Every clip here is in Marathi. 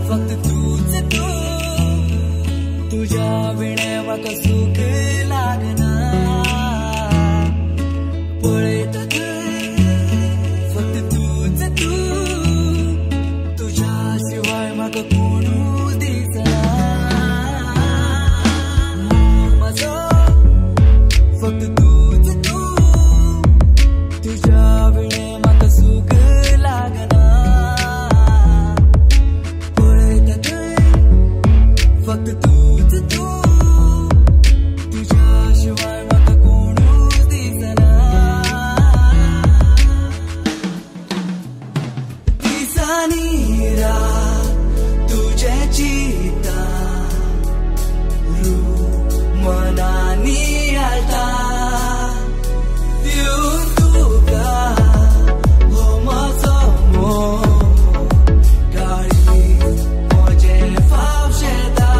फक्त तूच तू तुझ्या विणे म्हाका सूख लागना पळयता थंय फक्त तूच तू तुझ्या शिवाय म्हाका कोणूच दिसना म्हाजो फक्त तूच तू तुझ्या विणे म्हाका सूख लागना पळयता थंय फक्त तूच तू तुझ्या शिवाय म्हाका कोणूच दिसना दिसांनी रात तुझें चिंता रूप मनांनी आलता दिवून तुका हो म्हजो मोग गाळी म्हजें फाव शेता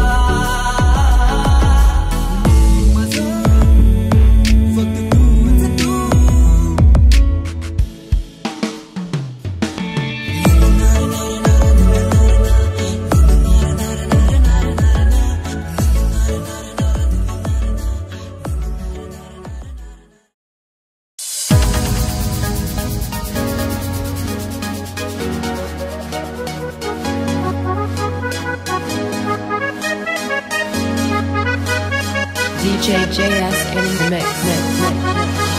म्हजो फक्त तूच तू DJ JS in the mix.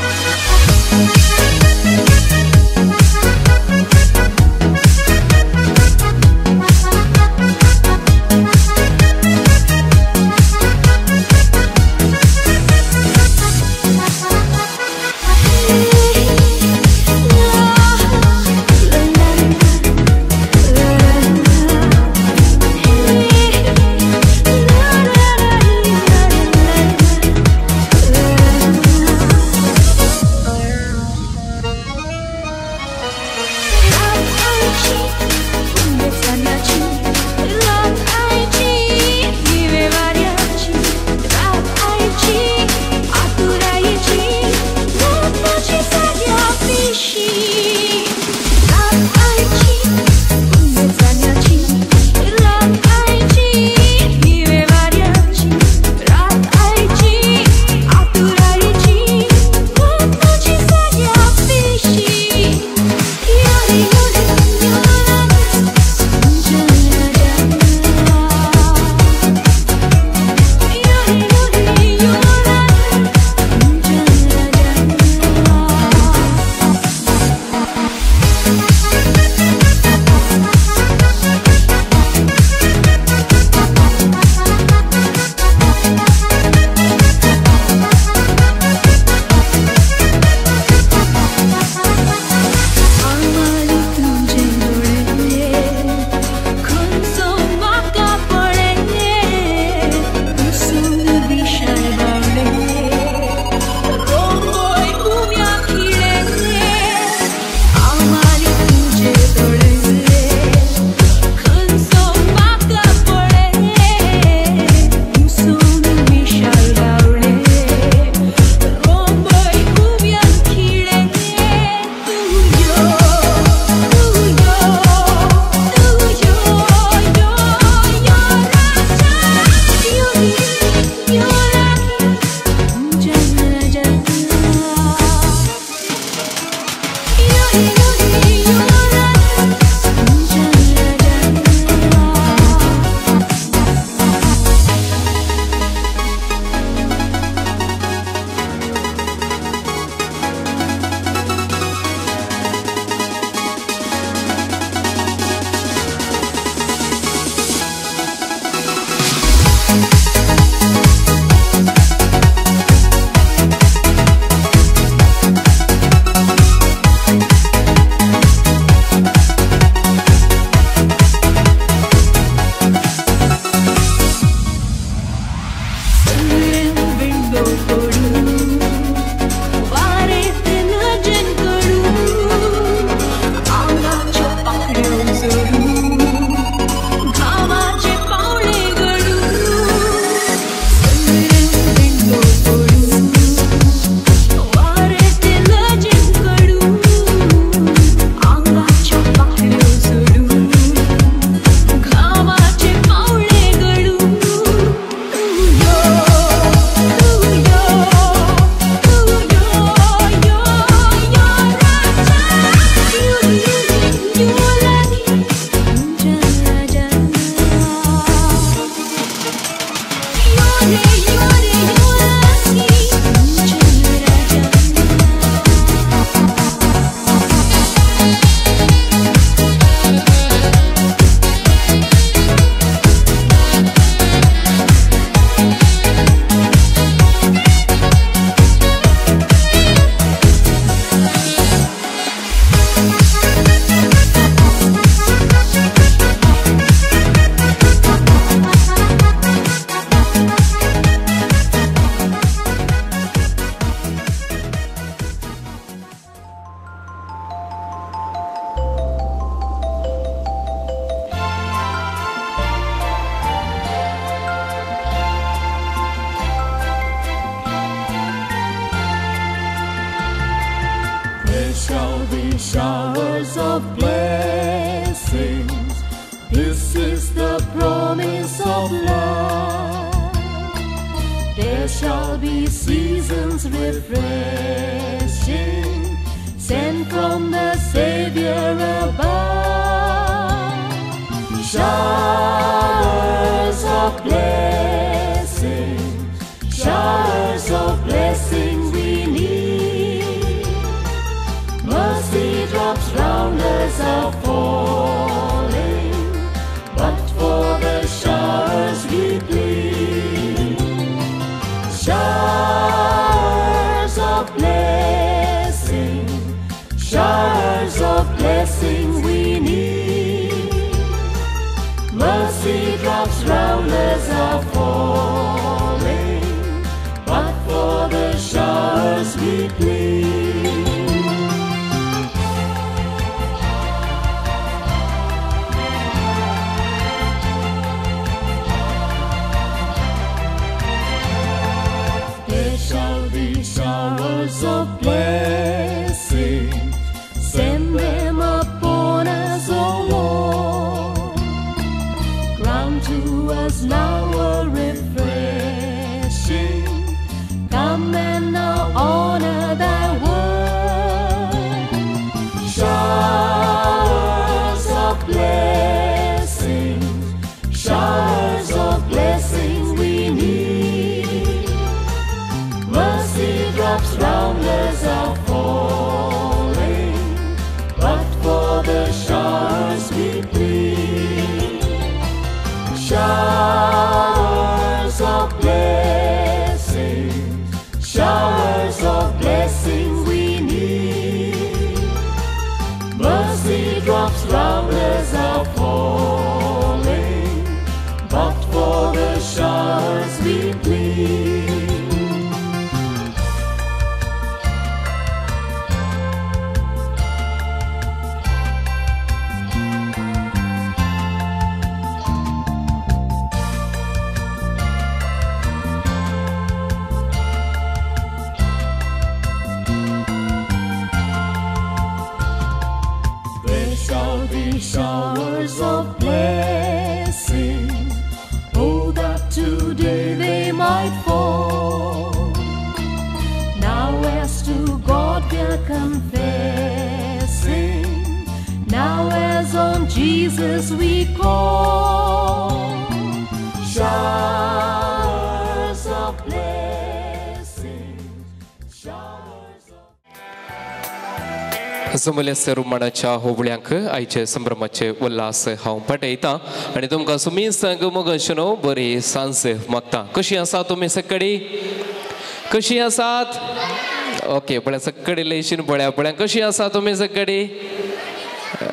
seasons refreshing, sent from the Savior above. Showers of blessing, showers of blessing we need. Mercy drops round us are falling, but for the showers we plead. Showers of blessing, showers of blessing we need. Mercy drops round us are falling, but for the showers we plead. There shall be showers of blessing, send them upon us, O Lord. Grant to us now a refreshing, come and now honor thy word. Showers of blessing, showers of blessing we need. Mercy drops round us are falling, but for the showers we plead. Showers of blessing, showers of blessing we need. Mercy drops round us are falling, but for the showers we plead. There shall be showers of blessing, oh that today they might fall. Now as to God we are confessing, now as on Jesus we call. Showers of blessing, showers of समोल्या रुमाणाच्या होबळ्यांक आयचे संभ्रमाचे उल्हास हांव पटयता आनी तुमकां सुमी संग मोगशनो बरी सांज मागता. कशी आसा तुमी सकाळी? कशी आसात? ओके, पळय सकाळी लेशीन पळया पळय कशी आसा तुमी सकाळी?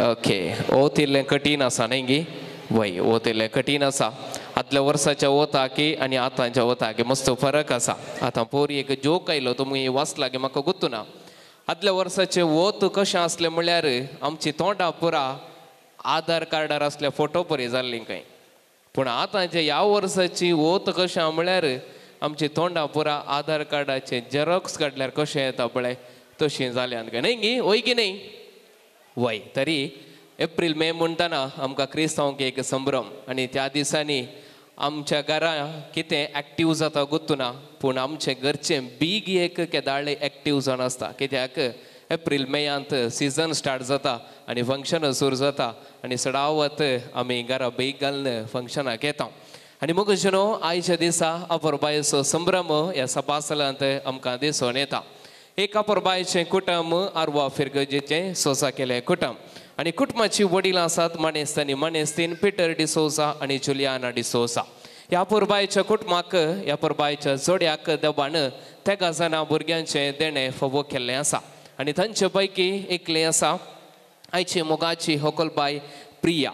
ओके, ओत इल्लें कठीण आसा न्ही गी? वय, ओत इल्लें कठीण आसा. आदल्या वर्साच्या ओताकी आनी आतांच्या ओताकी मस्त फरक आसा. आतां पोरी एक जोक आयलो, तुमी वाचला की म्हाका गुर्तू ना. आदल्या वर्साचे वोत कशें आसलें म्हळ्यार आमची तोंडां पुरा आधार कार्डार असल्या फोटो परी जाल्लीं खंय. पूण आतांचे ह्या वर्साची वोत कशें आहा म्हळ्यार आमची तोंडां पुरा आधार कार्डाचे झेरॉक्स काडल्यार कशें येता पळय तशीं जाल्यात काय न्ही गी? वय की न्ही? वय. तरी एप्रील मे म्हणटना आमकां क्रिस्तांवांक एक संभ्रम आनी त्या दिसांनी आमच्या घरा कितें एक्टीव जाता गुर्तू ना, पूण आमचे घरचे बीग एक केदाळे एक्टीव जावन आसता. कित्याक एप्रील मेयांत सिजन स्टार्ट जाता आनी फंक्शन सुरू जाता आनी सडावत आमी घरा बेग घालून फंक्शनाक येता. आनी मुगशनो आयच्या दिसा अपुरबायेचो संभ्रम ह्या सपासलांत आमकां दिसून येता. एक अपुरबायेचें कुटुंब आर्वा फिरगजेचें सोसा केलें कुटुंब आनी कुटुंबाची वडील आसात मानेस्तानी मानेस्तीन पीटर डिसोसा आनी जुलियाना डिसोसा. ह्या पुरबायच्या कुटुंबाक ह्या पुरबायच्या जोड्याक देवान तेगा जाणां भुरग्यांचें देणें फावो केल्लें आसा आनी तांचे पैकी एकलें आसा आयची मोगाची होकलबाय प्रिया.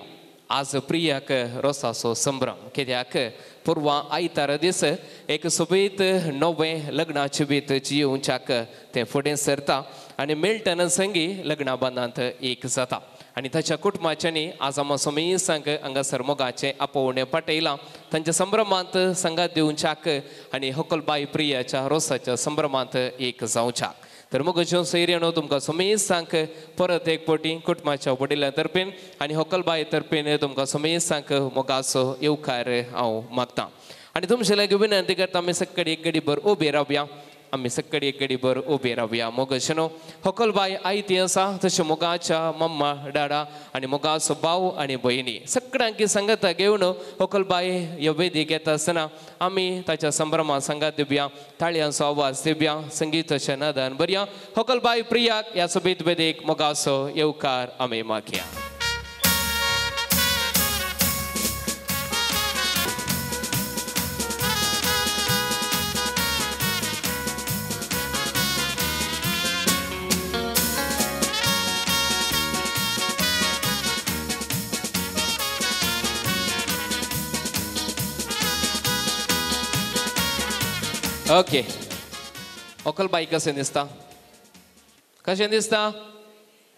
आज प्रियाक रोसाचो संभ्रम. कित्याक पुरवां आयतार दीस एक सोबीत नवें लग्नाचें बीत जियोवच्याक तें फुडें सरता आनी मिल्टन संगी लग्ना बांदांत एक जाता. आनी ताच्या कुटुंबाच्यांनी आज आमकां समीसांक हांगासर मोगाचें आपोवणें पटयलां. तांच्या संभ्रमांत संगात दिवच्याक आनी होकलबाई प्रियाच्या रोसाच्या संभ्रमांत एक जावच्याक. तर मोगाच्यो सैर्यानो तुमकां समीसांक परत एक फावटी कुटुंबाच्या वडिलां तर्फेन आनी होकलबाई तर्फेन तुमकां समीसांक मोगाचो येवकार हांव मागतां. आणि तुमचे लागी विनंती करता आम्ही सकाळी एक गडीभर उभे राहूया आम्ही सकाळी एक गडीभर उभे राहूया मोगशनो हकलबाई आई ती आसा तशें मोगाच्या मम्मा डाडा आनी मोगाचो भाव आनी भयणी सगळ्यांकी संगता घेवन हकलबाई ह्या वेदीक येता आसतना आमी ताच्या संभ्रमा संगात दिवया ताळयांचो आवाज दिवया संगीताच्या नादान बरया हकलबाई प्रियाक ह्या सभेत वेदीक मोगाचो येवकार आमी मागया. ओके हकलबाई कशें दिसता कशें दिसता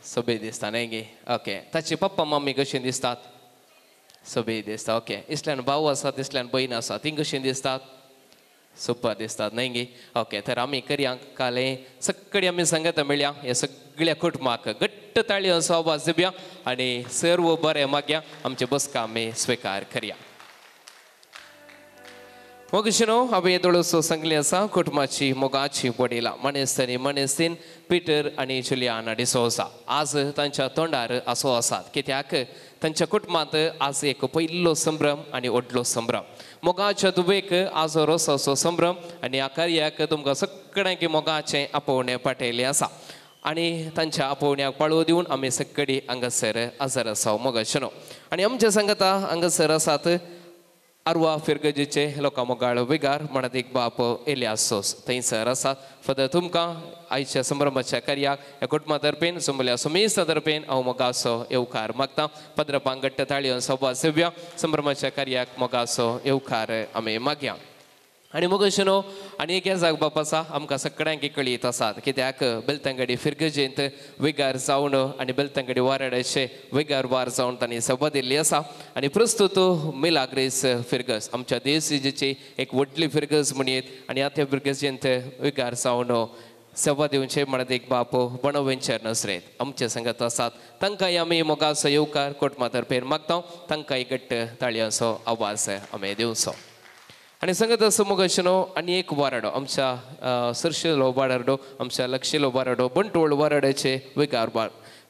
सोबे दिसता न्ही गे ओके ताचे पप्पा मम्मी कशें दिसतात सोबे दिसता ओके इसल्यान भाव आसात इसल्यान भयण आसा ती कशीं दिसतात सुपर दिसतात न्ही गे ओके तर आमी करया काले सगळी आमी संगत मेळया हे सगळ्या कुटुंबाक घट्ट ताळयांचो आवाज दिवया आनी सर्व बरें मागया आमचे बसका आमी स्विकार करया. मोगशिनो हांवें येदोळसो सांगलें आसा कुटुंबाची मोगाची वडीलां मनेस्तांनी मनेस्तीन पिटर आनी जुलियान डिसोजा आज तांच्या तोंडार आसो आसात कित्याक तांच्या कुटुंबांत आज एक पयलो संभ्रम आनी व्हडलो संभ्रम मोगाच्या दुवेक आज रोसाचो संभ्रम आनी ह्या कार्याक तुमकां सगळ्यांक मोगाचें आपोवणें पाठयलें आसा आनी तांच्या आपोवण्याक पाळो दिवन आमी सगळीं हांगासर हजर आसा मोगशिनो आनी आमच्या सांगता हांगासर आसात अरवा फिरगजेचे लोकां मोगाळ विगार म्हणत एक बाप एलियासोस थंयसर आसात फदर तुमकां आयच्या संभ्रमाच्या कार्याक ह्या कुटुंबा तर्फेन सुमल्या सुमेस्ता तर्फेन हांव मोगाचो येवकार मागता पदरपांक घट्ट ताळयो संवाद सेव्या संभ्रमाच्या कार्याक मोगाचो येवकार आमी मागया. आनी मोगशिनो आनी एक जाग बाप आसा आमकां सगळ्यांक कळीत आसात कित्याक बेलतंगडी फिरगजेंत विगार जावन आनी बेलतंगडी वाराडाचे विगार वार जावन तांणी सभा दिल्ली आसा आनी प्रस्तुत मिलाग्रेस फिरगस आमच्या देवसिजेची एक व्हडली फिरगस म्हणीत आनी ह्या फिरगजेंत विगार जावन सभा दिवचे म्हणत एक बाप बणवेंचर नसरेत आमचे संगत आसात तांकांय आमी मोगाचो येवकार कुटुंबा तर्फेन मागता तांकांय घट्ट ताळयांचो आवाज आमी दिवचो. आनी सांगत असो मोगशिनो आनी एक वाराडो आमच्या सरशिलो वाराडो आमच्या लक्षिलो वाराडो बंटोळ वाराड्याचे विगार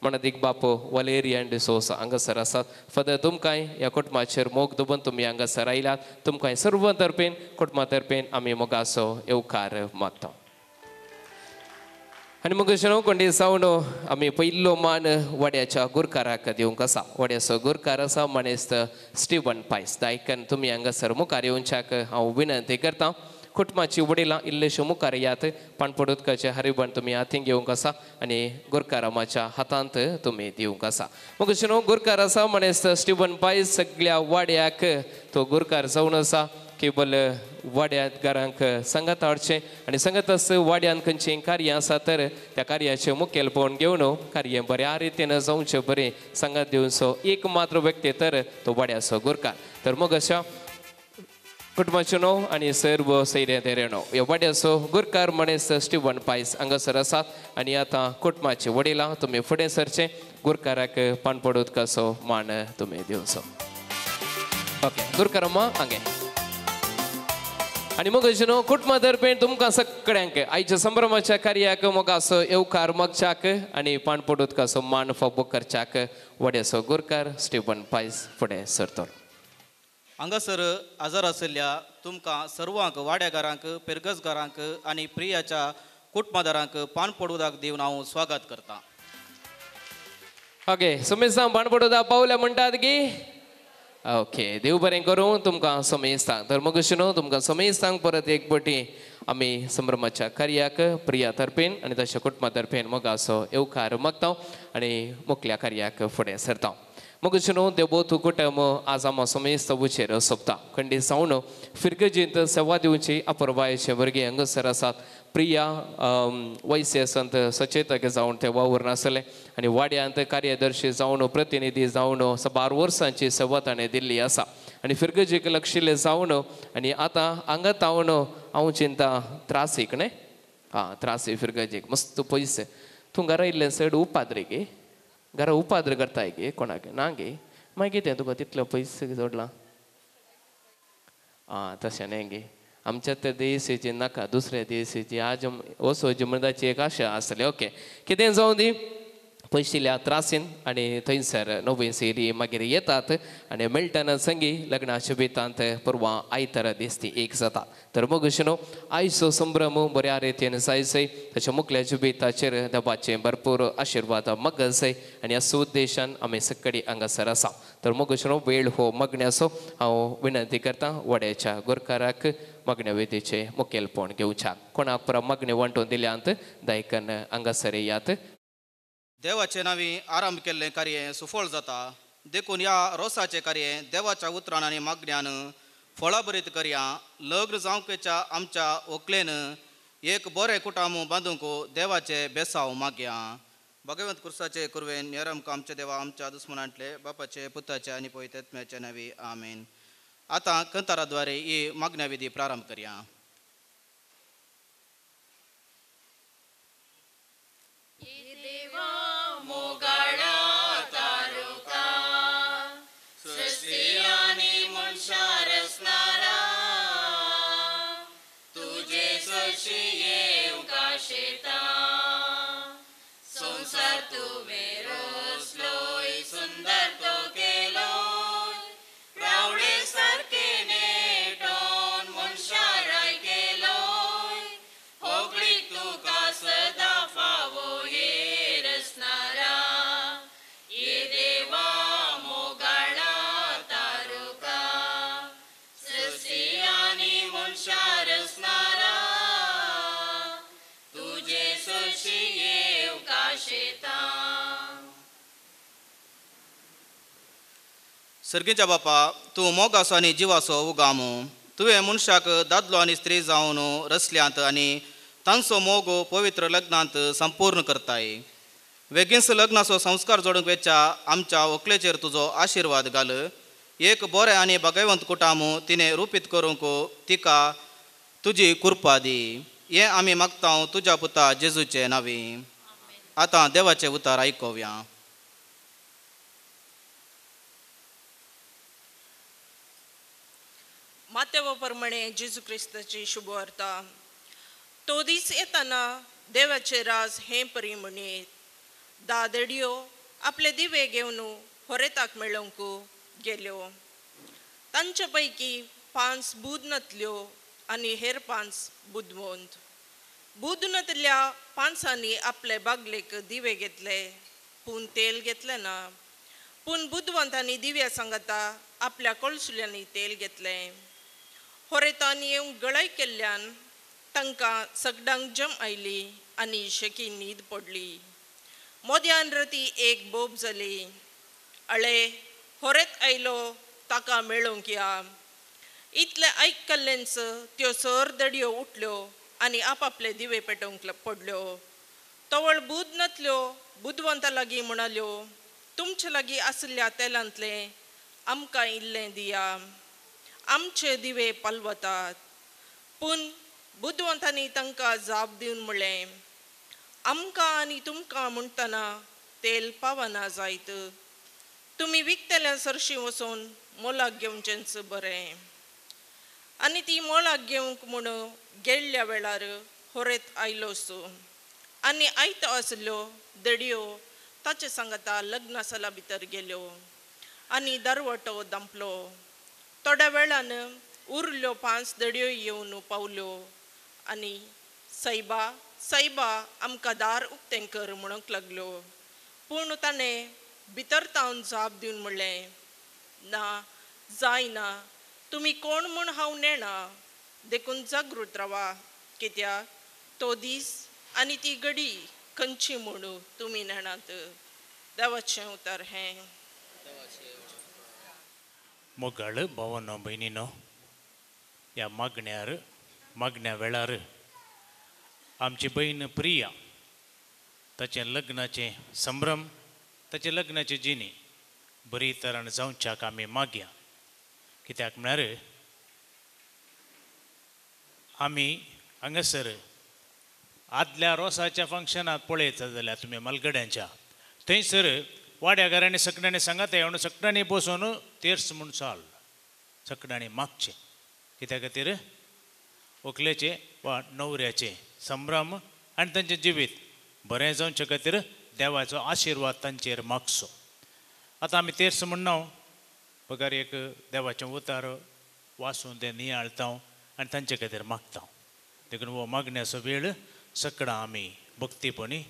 म्हणत एक बाप वलेरियन डिसोसा हांगासर आसात फदर तुमकांय ह्या कुटुंबाचेर मोग दवरून तुमी हांगासर आयल्यात तुमकांय सर्व तर्फेन कुटुंबा तर्फेन आमी मोगाचो येवकार मागता. आनी मोगशिनो कोंडे जावन आमी पयलो मान वड्याच्या गुरकाराक दिवंक आसा वड्याचो गुरकार आसा मनेस्त स्टीवन पायस दायकन तुमी हांगासर मुखार येवच्याक हांव विनंती करता. कुटुंबाची वडिलां इल्लेश्यो मुखार येयात पाणपोडुतकाचे हरिबण तुमी हातीन घेवंक आसा आनी गुरकारामाच्या हातांत तुमी दिवंक आसा. मोगशिनो गुरकार आसा मनेस्त स्टीवन पायस सगळ्या वाड्याक तो गुरकार जावन आसा केवल वाड्याकारांक संगत हाडचें आनी संगत वाड्यान खंयचें कार्य आसा तर त्या कार्याचें मुखेलपण घेवन कार्य बऱ्या रितीन जावचें बरें संगत दिवचो एक मात्र व्यक्ती तर तो वाड्याचो गुरकार. तर मग अशा कुटुंबाचें णव आनी सर्व सैर्य तेरे णव ह्या वाड्याचो गुरकार मनेस्त स्टीवन पायस हांगासर आसात आनी आतां कुटुंबाची वडिलां तुमी फुडें सरचें गुरकाराक पाणपोडुतकाचो मान तुमी दिवचो. ओके गुरकारामा हांगे आनी मोगशिनो कुटुंबा तर्फेन तुमकां सगळ्यांक आयच्या संभ्रमाच्या कार्याक मोगाचो येवकार मागच्याक आनी पाणपोडुतकाचो मान फावो करच्याक वड्याचो गुरकार स्टीवन पायस फुडें सरतो. हांगासर हजर आशिल्ल्या तुमकां सर्वांक वाड्याकारांक पेरगसकारांक आनी प्रियाच्या कुटुंबादारांक पाणपोडुदाक दिवन हांव स्वागत करतां. ओके सुमेस्तां पाणपोडुदा पावल्या म्हणटात की ओके देव बरें करूं तुमकां समेस्तांक. तर मोगशिनो तुमकां समेस्तांक परत एक फावटी आमी संभ्रमाच्या कार्याक प्रिया तर्फेन आनी तशें कुटुंबा तर्फेन मोगाचो येवकार मागता आनी मुखल्या कार्याक फुडें सरता. मोगशिनो देवोतू कुटुंब आज आमकां समेस्त उचेर सोंपता खंडी जावन फिरगजेंत सेवा दिवची अपुरबायेचे भुरगे हांगासर आसात. प्रिया वैसे संत सचेतक जावन ते वावूर नासले आनी वाड्यांत कार्यदर्शी जावन प्रतिनिधी जावन 12 वर्सांची सेवा ताणें दिल्ली आसा आनी फिरगजेक लक्षिल्ले जावन आनी आतां हांगा तावन हांव चिंता त्रासीक न्ही त्रासी फिरगजेक मस्त पयस तूं घरा इल्लें चड उपाद्री गे घरा उपाद्र करताय गे कोणाक ना गे मागीर कितें तुका तितलो पयस जोडला हां तशें न्ही गे आमच्या त्या देसाची नाका दुसऱ्या देसाची आज वसोची मृदाची एक आशा आसतली ओके कितें जावं दी पयशिल्ल्या त्रासीन आनी थंयसर नवी सेरी मागीर येतात आनी मेळटना संगी लग्ना शुभेतांत परवां आयतार दीस ती एक जाता तर मग न्हू आयचो संभ्रम बऱ्या रितीन जायसय ताच्या मुखल्या शुभेताचेर देवाचे भरपूर आशिर्वाद मगसय आनी ह्या उद्देशान आमी सक्कडी हांगासर आसा तर मग न्हू वेळ हो मगण्याचो हांव विनंती करतां वड्याच्या गोरकाराक मगण्या वेदेचे मुखेलपण घेवच्या कोणाक पुरा मगणे वांटून दिल्यांत दायकन हांगासर येयात देवाचे नावी आरंभ केल्लें कार्य सुफळ जाता देखून ह्या रोसाचे कार्य देवाच्या उतरान आनी मागण्यान फळां बरीत करया लग्न जावंकेच्या आमच्या व्हंकलेन एक बरें कुटाम बांदूंक देवाचे बेसांव मागया भगवंत क्रुसाचे कुरवेन नेरमक आमचे देवा आमच्या दुस्मनांतले बापाचे पुताचे आनी पवित्रात्म्याचे नावी आमेन आतां कंताराद्वारे ही मागण्या विधी प्रारंभ करया सर्गीच्या बापा तूं मोगासो आनी जिवासो उगामो तुवें मनशाक दादलो आनी स्त्री जावन रचल्यांत आनी तांचो मोग पवित्र लग्नांत संपूर्ण करताय वेगींच लग्नाचो संस्कार जोडूंक वेच्या आमच्या व्हंकलेचेर तुजो आशिर्वाद घाल एक बरें आनी भगवंत कुटाम तिणें रुपीत करूंक तिका तुजी कृपा दी हें आमी मागता तुज्या पुता जेजूचे नावी आतां देवाचे उतार आयकोवया मातेव प्रमाणे जेजू क्रिस्ताची शुभ वार्ता तो दीस येताना देवाचे राज हे परी म्हणीत दादड्यो आपले दिवे घेवन होरेताक मेळोवंक गेल्यो तांचे पैकी 5 बुदनतल्यो आनी हेर 5 बुदवंत बुदनतल्या 5 आपले बागलेक दिवे घेतले पूण तेल घेतले ना पूण बुदवंतांनी दिव्या सांगता आपल्या कळसुल्यांनी तेल घेतले होरेतान येवंक गळाय केल्ल्यान तांकां सगळ्यांक जम आयली आनी शेकी न्हीद पडली मोद्यान रती एक बोब जाली अळे होरेत आयलो ताका मेळोवंक या इतले आयकल्लेंच त्यो सर दडयो उठल्यो आनी आपआपले दिवे पेटोवंक पडल्यो तवळ बुद नतल्यो बुदवंता लागीं म्हणाल्यो तुमचे लागीं आसल्या तेलांतले आमकां इल्लें दिया आमचे दिवे पालवतात पूण बुदवंतांनी तांकां जाप दिवन म्हणलें आमकां आनी तुमकां म्हणटना तेल पावना जायत तुमी विकतेल्या सरशी वचून मोलाक घेवचेंच बरें आनी ती मोलाक घेवंक म्हूण गेल्ल्या वेळार होरेत आयलोच आनी आयतो आसल्यो दडयो ताचे सांगता लग्ना साला भितर गेल्यो आनी दरवटो दंपलो थोड्या वेळान उरल्यो 5 दडयो येवन पावल्यो आनी सैबा सैबा आमकां दार उक्तें कर म्हणूंक लागल्यो पूण ताणें भितर तावन जाप दिवन म्हणलें ना जायना तुमी कोण म्हूण हांव नेणा देखून जागृत रावा कित्याक तो दीस आनी ती घडी खंयची म्हूण तुमी नेणात देवाचें उतर हें मोगाळ भावांनो भयणीनो ह्या मागण्या वेळार आमची बहीण प्रिया ताचें लग्नाचें संभ्रम ताचें लग्नाची जिणी बरी तरान जावच्याक आमी मागया कित्याक म्हळ्यार आमी हांगासर आदल्या रोसाच्या फंक्शनाक पळयता जाल्यार तुमी मलगड्यांच्या थंयसर वाड्यागारांनी सगळ्यांनी सांगात म्हणून सगळ्यांनी बसून तेर्स म्हूण चाल सगळ्यांनी मागचें कित्या खातीर व्हंकलेचे वा न्हवऱ्याचे संभ्रम आनी तांचें जिवीत बरें जावचे खातीर देवाचो आशिर्वाद तांचेर मागचो. आतां आमी तेर्स म्हणना पगार एक देवाचें उतार वाचून तें नियाळता आनी तांचे खातीर मागता. देखून हो मागण्याचो वेळ सकाळां आमी भक्तीपणी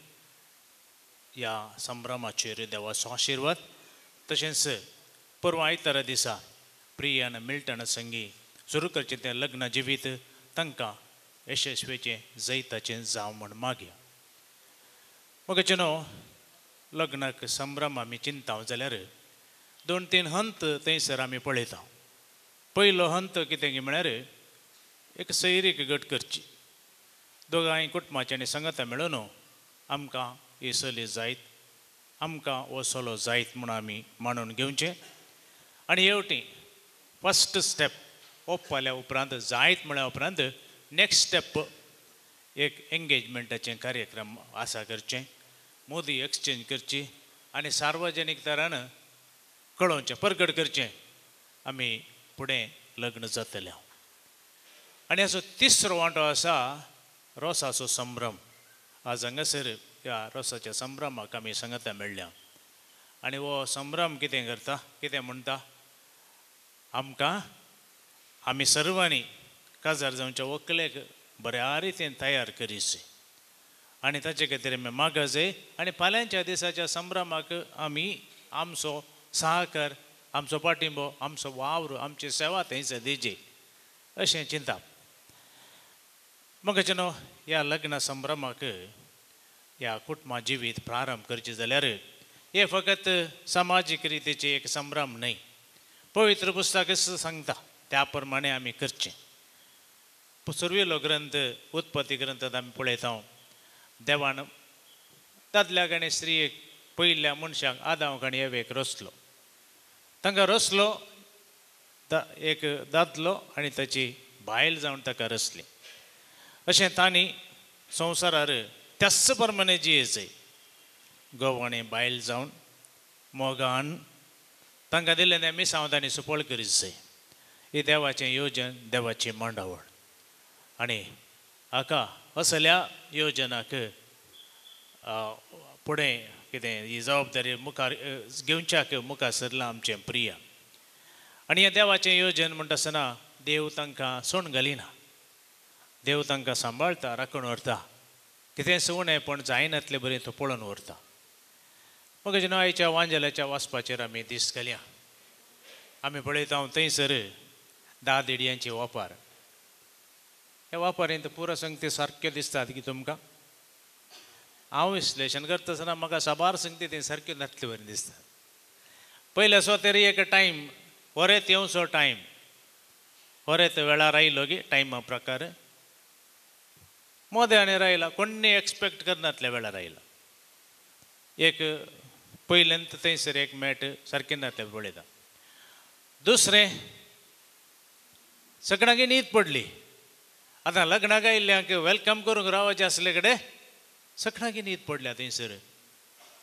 ह्या संभ्रमाचेर देवाचो आशिर्वाद. तशेंच परवा आयतारा दिसा प्रियान मिल्टन संगी सुरू करचें तें लग्न जिवीत तांकां यशस्वीचें जैताचें जावं म्हण मागया. मगचे न्हू लग्नाक संभ्रम आमी चिंता जाल्यार 2-3 हंत थंयसर आमी पळयता. पयलो हंत कितें म्हळ्यार एक सैरीक गट करची. दोगांय कुटुंबाच्यांनी संगता मेळून आमकां ही चली जायत आमकां हो चलो जायत म्हूण आमी मानून घेवचें. आनी हेवटी फस्ट स्टेप ओपल्या उपरांत जायत म्हळ्या उपरांत नेक्स्ट स्टेप एक एंगेजमेंटाचें कार्यक्रम आसा करचें. मोदी एक्सचेंज करची आनी सार्वजनीक तरान कळोवचें प्रगट करचें आमी फुडें लग्न जातलें. आनी हाचो तिसरो वांटो आसा रोसाचो संभ्रम. आज हांगासर ह्या रोसाच्या संभ्रमाक आमी सांगता मेळ्ळ्या. आनी हो संभ्रम कितें करता कितें म्हणटा आमकां आमी सर्वांनी काजार जावच्या व्हंकलेक बऱ्या रितीन तयार करीच आनी ताचे खातीर आमी मागं जाय. आनी फाल्यांच्या दिसाच्या संभ्रमाक आमी आमचो सहकार आमचो पाठिंबो आमचो वावर आमची सेवा थंयच दिजे अशें चिंता. मगचे न्हू ह्या लग्न संभ्रमाक ह्या कुटुंबा जिवीत प्रारंभ करचे जाल्यार हे फकत सामाजीक रितीचे एक संभ्रम न्हय. पवित्र पुस्तक सांगता त्या प्रमाणे आमी करचें. सुरवेलो ग्रंथ उत्पत्ती ग्रंथांत आमी पळयता देवान दादल्याक आनी स्त्रियेक पयल्या मनशाक आदामाक आनी एवेक रचलो. तांकां रचलो एक दादलो आनी ताची बायल जावन ताका रचली. अशें तांणी संवसारार त्याच प्रमाणे जियेचें घोव आनी बायल जावन मोगान तांकां दिल्लें तें मिसांव तांणी सुपळ करीत जाय. ही देवाचें येवजन देवाची मांडावळ. आनी हाका असल्या योजनाक फुडें कितें ही जबाबदारी मुखार घेवच्याक मुखार सरलां आमचें प्रिया. आनी ह्या देवाचें येवजन म्हणटा आसतना देव तांकां सोण घालिना. देव तांकां सांबाळटा राखून व्हरता. कितें सुवणें पण जायनातलें बरें तो पळोवन व्हरता. मग न्हू आयच्या वांजेलाच्या वाचपाचेर आमी दीस घालया. आमी पळयता थंयसर 10 दिडयांचे वापार. हे वापारींत पुरो संगती सारक्यो दिसतात की तुमकां. हांव विश्लेशण करता आसतना म्हाका साबार संगती थंय सारक्यो नातल्यो बरें दिसता. पयले सो तरी एक टायम वरेत येवचो टायम वरेत वेळार आयलो की टायमा प्रकार मोद्याने रायला कोणी एक्सपेक्ट करनातल्या वेळार आयला. एक पयलेंत थंयसर एक मेट सारकें नातलें पळयता. दुसरें सगळ्यांक न्हीद पडली. आतां लग्नाक आयिल्ल्यांक वेलकम करूंक रावचें आसले कडेन सगळ्यांक न्हीद पडल्या थंयसर.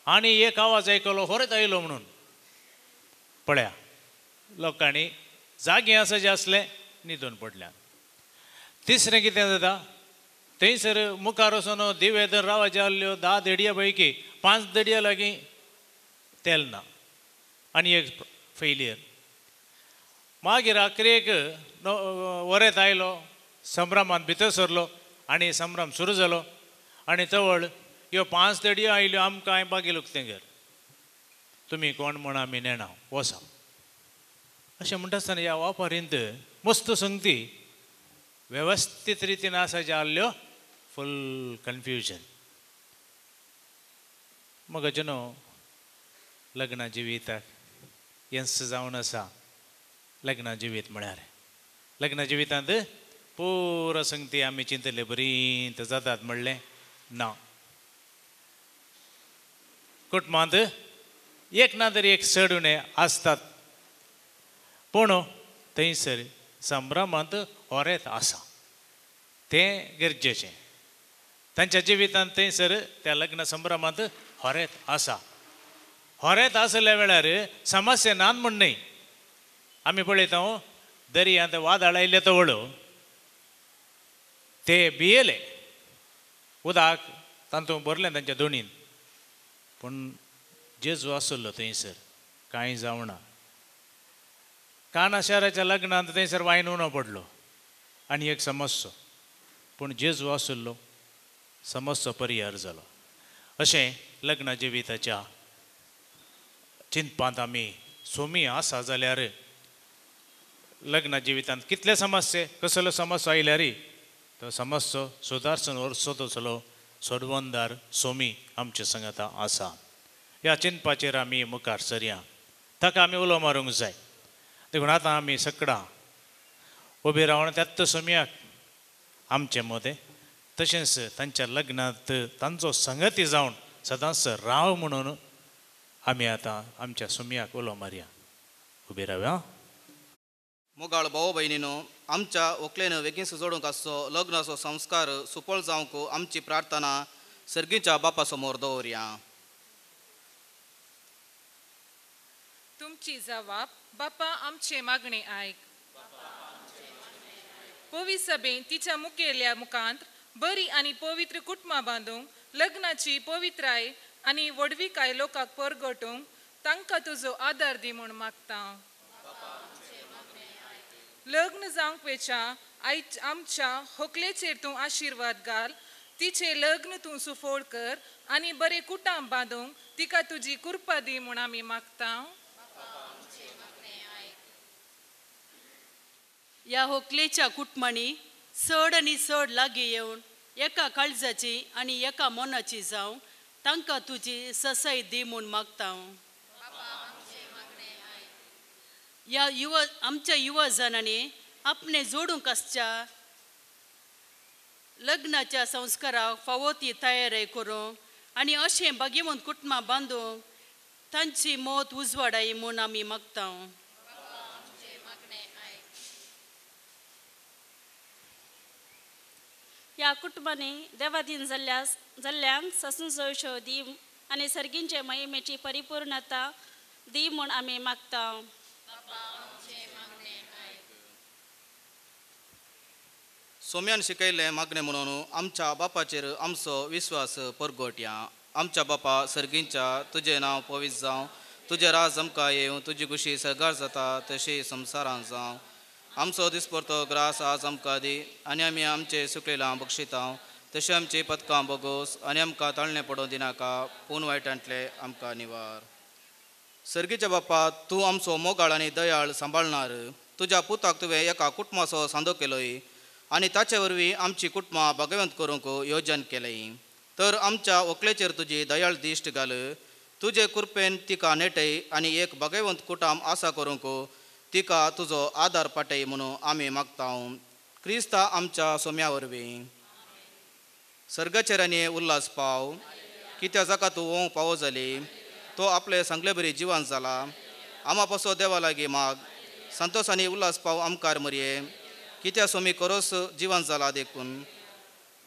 आनी एक आवाज आयकलो होरेत आयलो म्हणून. पळया लोकांनी जागे आसा जे आसले न्हिदून पडल्या. तिसरें कितें जाता थंयसर मुखार वचून दिवे धर रावच्यो आहल्यो 10 दिडयां पैकी 5 दिडयां लागीं तेल ना आनी एक फेलियर. मागीर आखरेक वरेत आयलो संभ्रमांत भितर सरलो आनी संभ्रम सुरू जालो. आनी तवळ ह्यो 5 दिडयो आयल्यो आमकां हांवें बागेल उक्तेंगर तुमी कोण म्हण आमी नेणा वसा अशें म्हणटा आसतना ह्या वापारींत मस्त संगती वेवस्थीत रितीन आसा ज्यो आहल्यो फूल कन्फ्युजन. मगचे न्हू लग्ना जिविताक येंस जावन आसा. लग्ना जिवीत म्हळ्यार लग्ना जिवितांत पुरो संगती आमी चिंतले बरींत जातात म्हणलें ना. कुटुंबांत एक ना तरी एक चडुणे आसतात पूण थंयसर संभ्रमांत होरेत आसा तें गरजेचें. तांच्या जिवितांत थंयसर त्या लग्न संभ्रमांत होरेत आसा. होरेत आसल्या वेळार समस्या नान म्हण न्हय. आमी पळयता दर्यांत वादळ आयिल्ले तो वळू ते भियेले उदक तातूंत भरलें तांच्या दोणीन पूण जेजू आसलो थंयसर कांय जावना काना शाराच्या लग्नांत थंयसर वायन उणो पडलो आनी एक समस्या पूण जेजू आसलो समस्या परिहार जालो अशें लग्न जिविताच्या चिंतपांत आमी सोमी आसा जाल्यार लग्न जिवितांत कितले समस्ये कसलो समस्या आयल्यार तो समस्या सुदारसून वर्सोचलो सोडवणदार सोमी आमचे संगता आसा ह्या चिंतपाचेर आमी मुखार सरया ताका आमी उलो मारूंक जाय देखून आतां आमी सकाळां उबे रावन त्याच सोम्याक आमचे मदें तशेंच तांच्या लग्नांत तांचो संगती जावन सदांच राव म्हणून आमी आतां आमच्या सोम्याक उलो मारया उबे रावया मोगाळ भाऊ भयणीनो आमच्या व्हंकलेन बेगीन जोडूंक आसचो लग्नाचो संस्कार सुफळ जावंक आमची प्रार्थना सर्गीच्या बापा समोर दवरया तुमची जबाब बापा आमचे मागणे आयक पवित्र सभेन तिच्या मुखेल्या मुखांत बरी आनी पवित्र कुटुंबां बांदूंक लग्नाची पवित्राय आनी वडविकाय लोकांक परगटूंक तांकां तुजो आदार दी म्हूण मागता लग्न जावंक वेच्या आमच्या व्हंकलेचेर तूं आशिर्वाद घाल तिचे लग्न तूं सुफोळ कर आनी बरें कुटुंब बांदूंक तिका तुजी कृपा दी म्हूण आमी मागता ह्या व्हंकलेच्या कुटुंबांनी चड आनी चड लागीं येवन एका काळजाची आनी एका मनाची जावं तांकां तुजी ससाय दी म्हूण मागता ह्या आमच्या युवा जनांनी आपणे जोडूंक आसच्या लग्नाच्या संस्काराक फावो ती तयारी करूंक आनी अशें भाग्यवंत कुटुंबां बांदूंक तांची मौत उजवाडाय म्हूण आमी मागता ह्या कुटुंबांनी देवाधीन जाल्ल्यांक ससून सयशो दी आनी सर्गींचे महिमेची परिपूर्णता दी म्हूण आमी मागता सोम्यान शिकयलें मागणें म्हणून आमच्या बापाचेर आमचो विश्वास परगटया आमच्या बापा सर्गींच्या तुजें नांव पवित्र जावं तुजें राज आमकां येवं तुजी खुशी सगार जाता तशी संवसारांत जावं आमचो दिसपरतो ग्रास आज आमकां दी आनी आमी आमचे सुकलेलां बक्षिता तशें आमची पदकां बोगोस आनी आमकां ताळणें पडोवं दिनाका पूण वायटांतले आमकां निवार सर्गीच्या बापा तूं आमचो मोगाळ आनी दयाळ सांबाळणार तुज्या पुताक तुवें एका कुटुंबाचो सांदो केलोय आनी ताचे वरवीं आमची कुटुंबां भाग्यवंत करूंक योजन केलें तर आमच्या व्हंकलेचेर तुजी दयाळ दिश्ट घाल तुजे कृपेन तिका नेटय आनी एक भाग्यवंत कुटुंब आसा करूंक तिका तुजो आदार पाटय म्हणून आमी मागता क्रिस्ता आमच्या सोम्या वरवीं सर्गाचेर आनी उल्हास पाव कित्या जाका तूं वोवंक पावो जाली तो आपले सांगले बरी जिवान जाला आमा पासो देवा लागीं माग संतोष आनी उल्हास पाव आमकार मरये कित्या सोमी करोस जिवन जाला देखून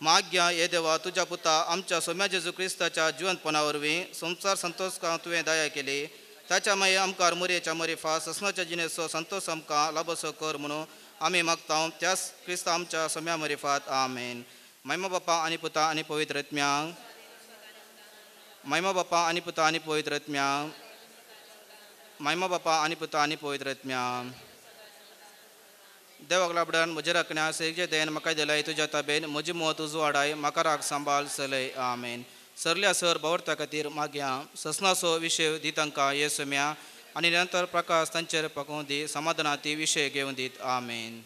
माग्या हे देवा तुज्या पुता आमच्या सोम्या जेजू क्रिस्ताच्या जिवंतपणा वरवीं संसार संतोषका तुवें दया केली ताच्या मागीर आमकां मोरयेच्या मोरीफा ससनाच्या जिणेचो संतोष आमकां लाभसो कर म्हणून आमी मागता त्याच क्रिस्ता आमच्या सोम्या मोरीफात आमेन महिमा बापा आनी पुता आनी पवित्र आत्म्यांक महिमा बापा आनी पुता आनी पवित्र आत्म्यांक महिमा बापा आनी पुता आनी पवित्र आत्म्यांक देवाक लाबडान म्हजे राखण्या सेजे देन म्हाका दिलाय तुज्या ताबेन म्हजी मोत उजवाडाय म्हाका राख सांबाळ चलय आमेन सरल्या सर बावरता खातीर मागया ससनाचो विशय दी तांकां हे सोम्या आनी नंतर प्रकाश तांचेर पाकोवन दी समाधानाती विशय घेवन दीत आमेन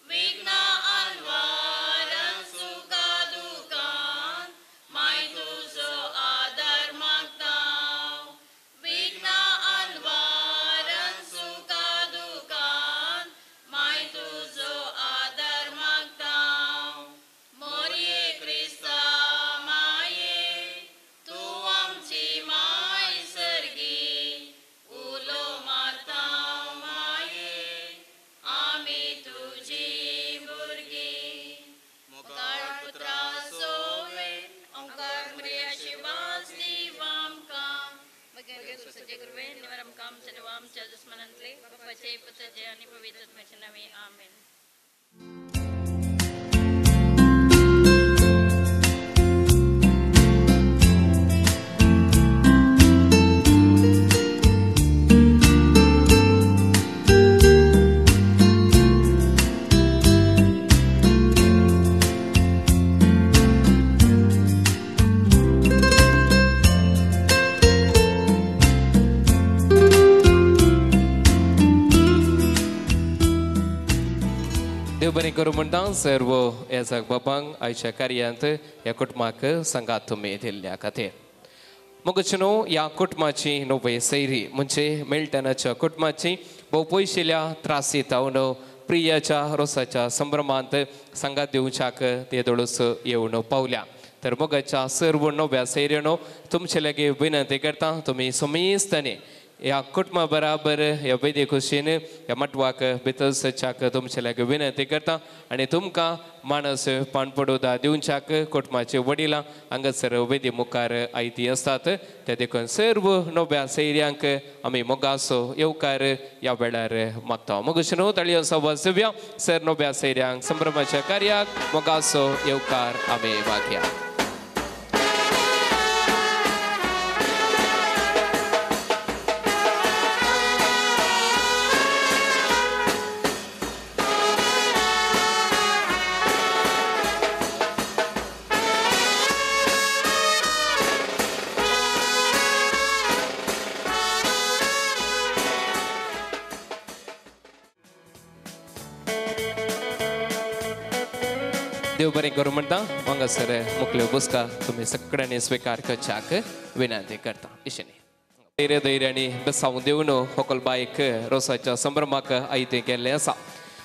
Vigna alvaran suga बरें करूं म्हणटा सर्व येसाक बापांक आयच्या कार्यांत ह्या कुटुंबाक संगात तुमी दिल्ल्या खातीर मोगचनो ह्या कुटुंबाची नवे सैरी म्हणजे मिल्टनाच्या कुटुंबाची भोव पयशिल्ल्या त्रासीत हांव प्रियाच्या रोसाच्या संभ्रमांत संगात दिवच्याक ते दोळूस येवन पावल्या तर मोगाच्या सर्व नव्या सैऱ्यानो तुमचे लागी विनंती करता तुमी सुमेस्तने ह्या कुटुंबा बराबर ह्या वेदी खुशीन ह्या मटवाक भितर सच्याक तुमचे लागी विनंती करता आनी तुमकां मानस पाणपडोदा दिवच्याक कुटुंबाचे वडिलां हांगासर वेदी मुखार आयती आसतात ते देखून सर्व नव्या सैर्यांक आमी मोगासो येवकार ह्या वेळार मागता मोगशनो ताळयो वाजोवया सर नव्या सैर्यांक संभ्रमाच्या कार्याक मोगासो येवकार आमी मागया देव बरें करूं म्हणटा हांगासर मुखल्यो बुसका तुमी सगळ्यांनी स्विकार करच्याक विनंती करता इशेनी धैर्य आनी बेसांव देवन ओकलबायक रोसाच्या संभ्रमाक आयतें केल्लें आसा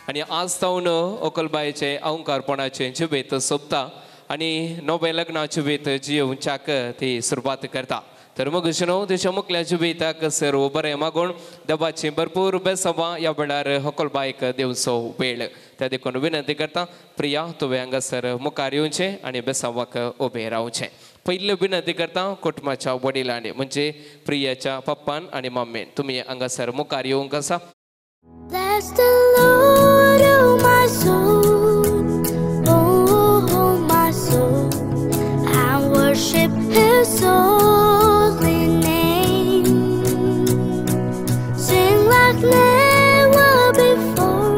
आनी आज तावन ओकलबायेचे अहंकारपणाचे जिवेत सोंपता आनी नवे लग्नाचे जिवेत जियोवच्याक ती सुरवात करता तर मग तेच्या मुखल्या जिविताक सर्व बरें मागून देवाची भरपूर बेसांवां ह्या वेळार ओकलबायक दिवचो वेळ त्या देखून विनंती करता प्रिया तुवें हांगासर मुखार येवचें आनी बेसांवाक उबें रावचें पयली विनंती करता कुटुंबाच्या वडिलांनी म्हणजे प्रियाच्या पप्पान आनी मम्मीन तुमी हांगासर मुखार येवंक आसा Bless the Lord, oh my soul, oh my soul, I worship His holy name. Sing like never before,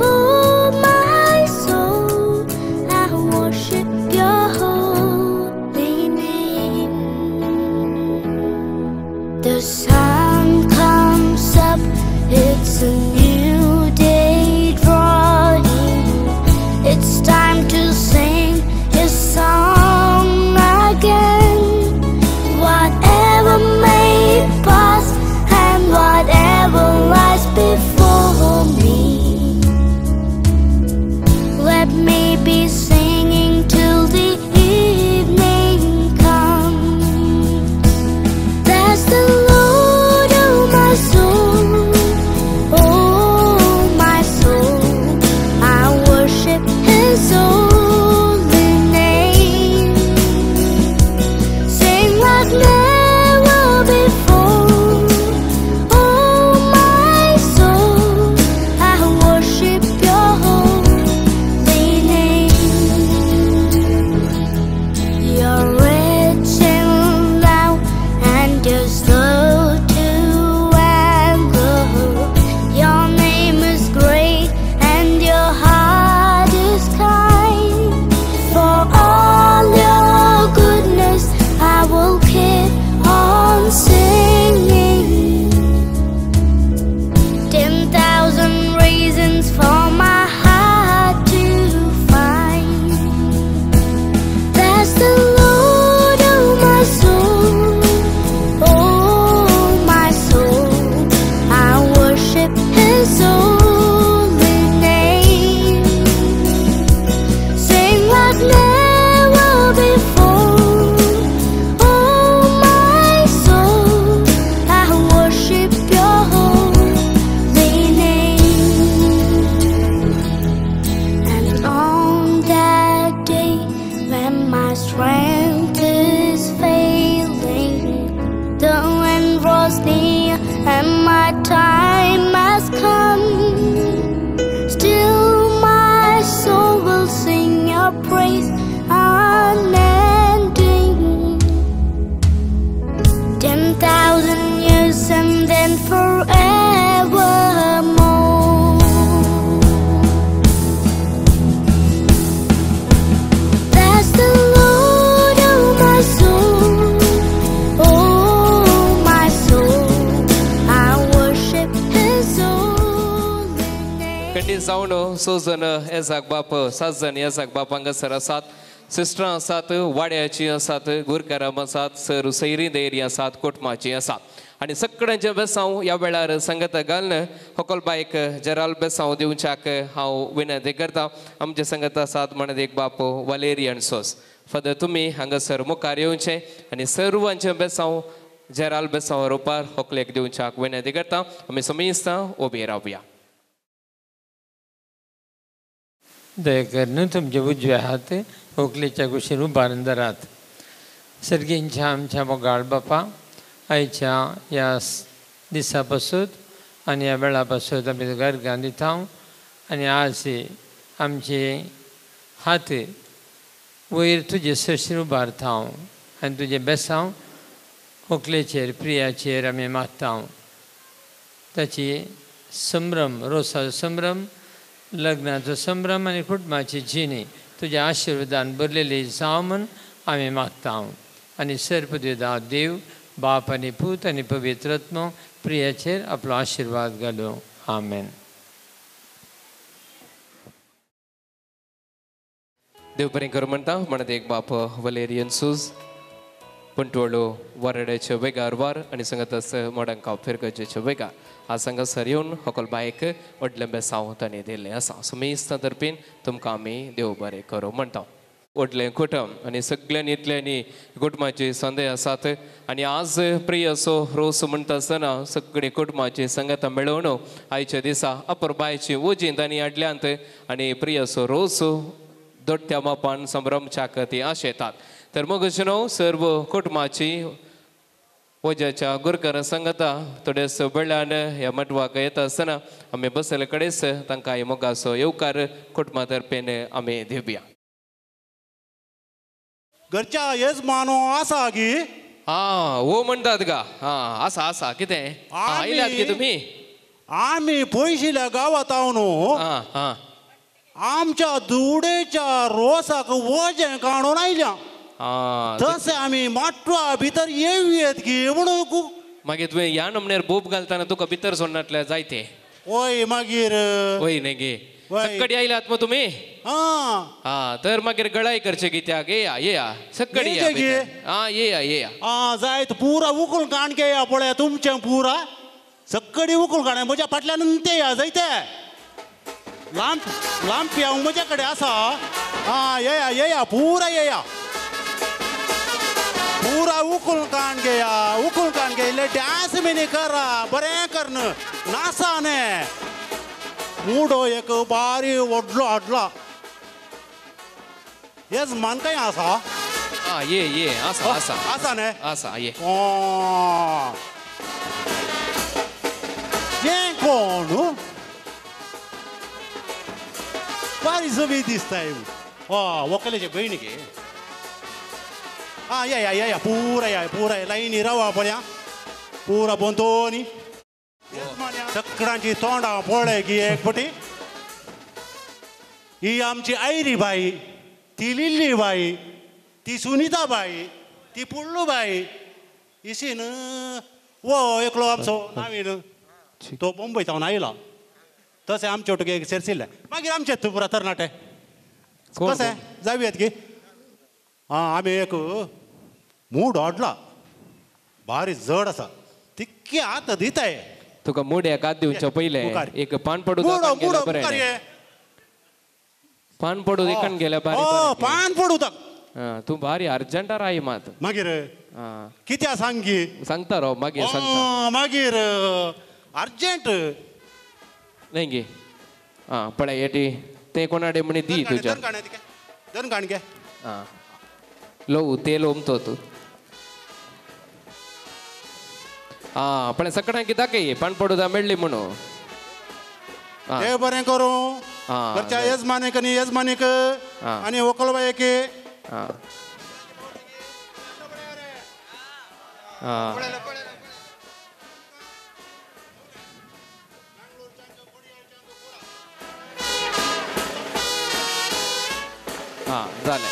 oh my soul, I worship Your holy name. The sun comes up जावन 6 जण येसाक बाप 7 जण येसाक बाप हांगासर आसात सिस्टरां आसात वाड्याची आसात गुरकाराम आसात सर सैरी देरी आसात कोटमाची आसात आनी सगळ्यांचे बेसांव ह्या वेळार संगत घालन होकलबायक जराल बेसांव दिवच्याक हांव विनंती करता आमचे संगत आसात म्हणत एक बाप वालेरियन सोस फादर तुमी हांगासर मुखार येवचें आनी सर्वांचे बेसांव जराल बेसांव रुपार होकलेक दिवच्याक विनंती करता आमी समेस्तां उबे रावया दयेकरून तुमचे उजवे हात व्हंकलेच्या कुशीर उबारून धरात सर्गींच्या आमच्या मोगाळ बापा आयच्या ह्या दिसा पासून आनी ह्या वेळा पासून आमी घरगां दिता आनी आज आमचे हात वयर तुजे सरशीर उबारता आनी तुजे बेसांव व्हंकलेचेर प्रियाचेर आमी मागता ताची संभ्रम रोसाचो संभ्रम लग्नाचो संभ्रम आनी कुटुंबाची जिणी तुज्या आशिर्वादान भरलेली जावं म्हूण आमी मागता आनी सर्पदेव देव बाप आनी पूत आनी पवित्रत्म प्रियाचेर आपलो आशिर्वाद घालूं आमेन. देव बरें कर म्हणटा म्हणत एक बाप वलेरियन सूज पंटवळो वरड्याचे वेगार वार आनी संगत मोडंकाव फिरगजेचे वेगार आज संगसर येवन होकल बायक व्हडलें बेसांव ताणें दिल्लें आसा समेस्तां तर्फेन तुमकां आमी देव बरें करूं म्हणटा व्हडलें कुटुंब आनी सगळ्यांनी इतल्यांनी कुटुंबाची संदेह आसात आनी आज प्रिय असो रोस म्हणटा आसतना सगळीं कुटुंबाची संगत मेळोवन आयच्या दिसा अपुरबायची वजींत आनी आडल्यांत आनी प्रिय असो रोस दोट्ट्या मापान संभ्रमच्याक ती आशेतात तर मग न्हू सर्व कुटुंबाची वजाच्या गुरकार संगता थोडेस वेळान ह्या मटवाक येता आसतना आमी बसले कडेच तांकां मोगाचो येवकार कुटुंबा तर्फेन आमी दिवया. घरच्या येजमानो आसा गी हो म्हणटात गा आसा आसा कितें आयल्यात गे तुमी आमी पयशिल्ल्या गांवांत न्हू आमच्या दुडेच्या रोसाक वजें काडून आयल्या तशें आमी माटवा भितर येवयेत गे म्हणून मागीर तुवें ह्या नमण्यार बोप घालतना तुका भितर सोडनातले जायते ओय मागीर वय न्ही गे सक्कडी आयल्यात मग तुमी तर मागीर गळाय करचे कित्याक येया सक्कडी येया जायत पुरा उकळून काणके या पळय तुमचें पुरा सक्कडी उकळून काणे म्हज्या फाटल्यान ते या जायते लांब हांव म्हज्या कडेन आसा येया येया पुरा येया पुरा उकळून काण घेया इल्ले डान्स बिनी करा बरें करन नासा न्हे मुडो एक बारी व्हडलो हाडला हेच मान काय आसा ये आसा आसा आसा न्हे आसा ये हें कोण बारी जमी दिसताय व्हंकलेचे बहिणी गे या पुरा लायनी रावा पळया पुरा बोंतोनी सगळ्यांची तोंडां पळय गी एक पटी ही आमची आयरी बाई ती लिल्ली बाई ती सुनीता बाई ती पुल्लू बाई इशीन वो एकलो आमचो नावीन तो मुंबय सावन आयला तशें आमचे वटगे सेरसिल्ले मागीर आमचे पुरा तरणाटे कशें जावयात गे आमी एक मूड हाडला भारी जड आसा तितके हात दिताय तुका मुड्याक हात दिवच्या पयले एक पान पडू बरें पान पडू एकान गेल्या पान पडू तू भारी अर्जंटार आई मात मागीर कित्या सांगी सांगता रो मागीर सांगता मागीर अर्जंट नाही गे पळय येटी ते कोणाडे म्हणे दी तुज्या दन काण गे लव ते लोमतो तू पण सगळ्यांक दाखय पान पडू मेळ्ळी म्हणून देव बरें करूं घरच्या येजमानीक आनी येजमानीक आनी व्हंकलबायक जालें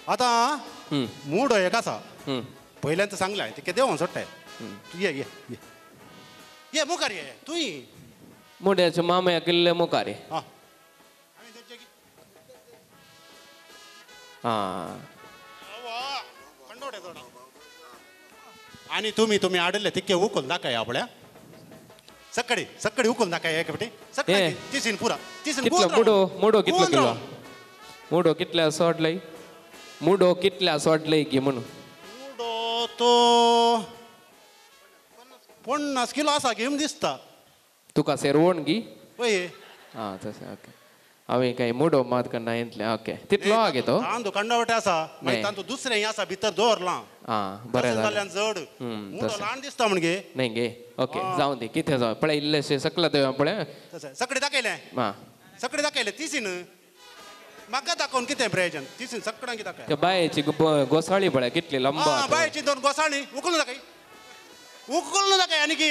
आतां मूड एक आसा पयल्यांत सांगलें तिका देवों सोडटाय ये ये ये ये मुखार ये तुई मोड्याच्या मामया किल्ले मुखार आहे हा हा आणि तुम्ही आडले तिके उकल दाखय आपल्या सकाळी सकाळी उकल दाखय एक बेटे सकाळी तिसीन पुरा तिसीन कितला मुडो कितलो किलो मुडो कितल्या सोडलंय मुडो कितल्या सोडलंय की म्हणून मुडो तो 50 किलो असा घेऊन दिसता तुका सेरवण गी होय हा तसं ओके हांवें काय मुडो मात करना येतलें ओके तितलो हा गे तो तांदू कंडावटे आसा मागीर तांदू दुसरें आसा भितर दवरला हा बरें जालें जड मुडो ल्हान दिसता म्हणजे नाही गे ओके जाऊं दी कितें जावं पळय इल्लेशें सकला देवा पळय सकाळी दाखयलें हा सकाळी दाखयलें तिसीन म्हाका दाखोवन कितें प्रयोजन तिसीन सकाळी दाखय त्या बायेची गोसाळी पळय कितली लंबा बायेची दोन गोसाळी उकलून दाखय उकलून दाखय आनी की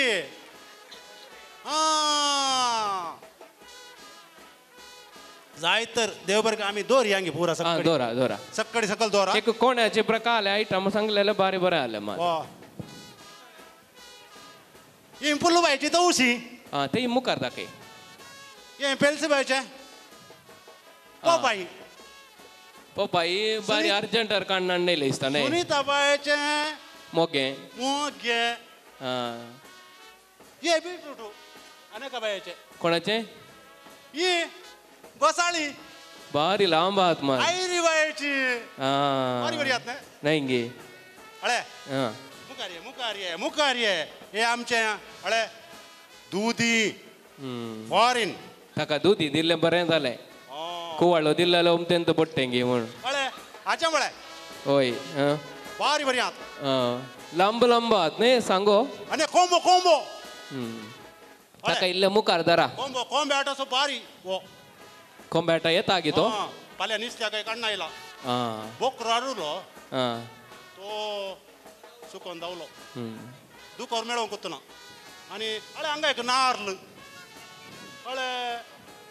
जाय तर देव बरें आमी दोर यांगे पुरा सकाळी दोरा दोरा सकाळी सकल दोरा एक कोण्याचे प्रकार आले आयटम सांगलेले बरे बरे आले मात ही पुल्लू बायची तवशी हा ते मुखार दाखय हे पेलसे बायचे पोपाई पोपाई बारी अर्जंटर काढणार नाही लिस्ता नाही सुनीता बायचे मोगे मोगे हा ये बीटरूट अनेक बायचे कोणाचे ही गोसाळी बारी लांब आहात मग आयरी बायची बारी बरी आहात नाही गे अळे हा मुखार ये हे आमचे अळे दुधी फॉरेन ताका दुधी दिल्लें बरें जालें कुवाळो दिल्लो उमतेंत पडटें गे म्हूण अळे हाचे म्हळे होय बारी बरी आहात लांब लांब आहात न्ही सांगो आनी कोंबो कोंबो ताका इल्ले मुखार धरा कोंबो कोंबे आटा सो बारी वो कोंबेटा येता गे तो फाल्यां नुस्त्या काही काडना येयला हा बोकरो हाडलो हा तो सुकोवन धांवलो दुकोर मेळोवंक कोत्तना आनी अळे हांगा एक नार्ल अळे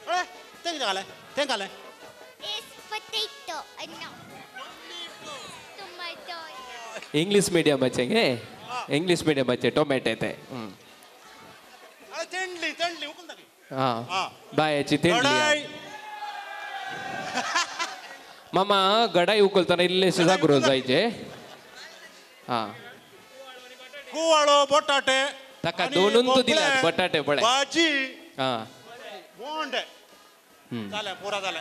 अळे तेंक घालें तेंक घालें इंग्लिश मिडियमाचे गे इंग्लिश मिडियमाचे टोमॅटे ते अळे तेंडली तेंडली उकून दाखय हा बायाची तेंडली मामा गडाई उकलताना इल्लेशे जागृत जायचे हा कुवाळो बटाटे ताका दोनून तू दिल्यात बटाटे पळय भाजी हा बोंडे जालें पुरा जालें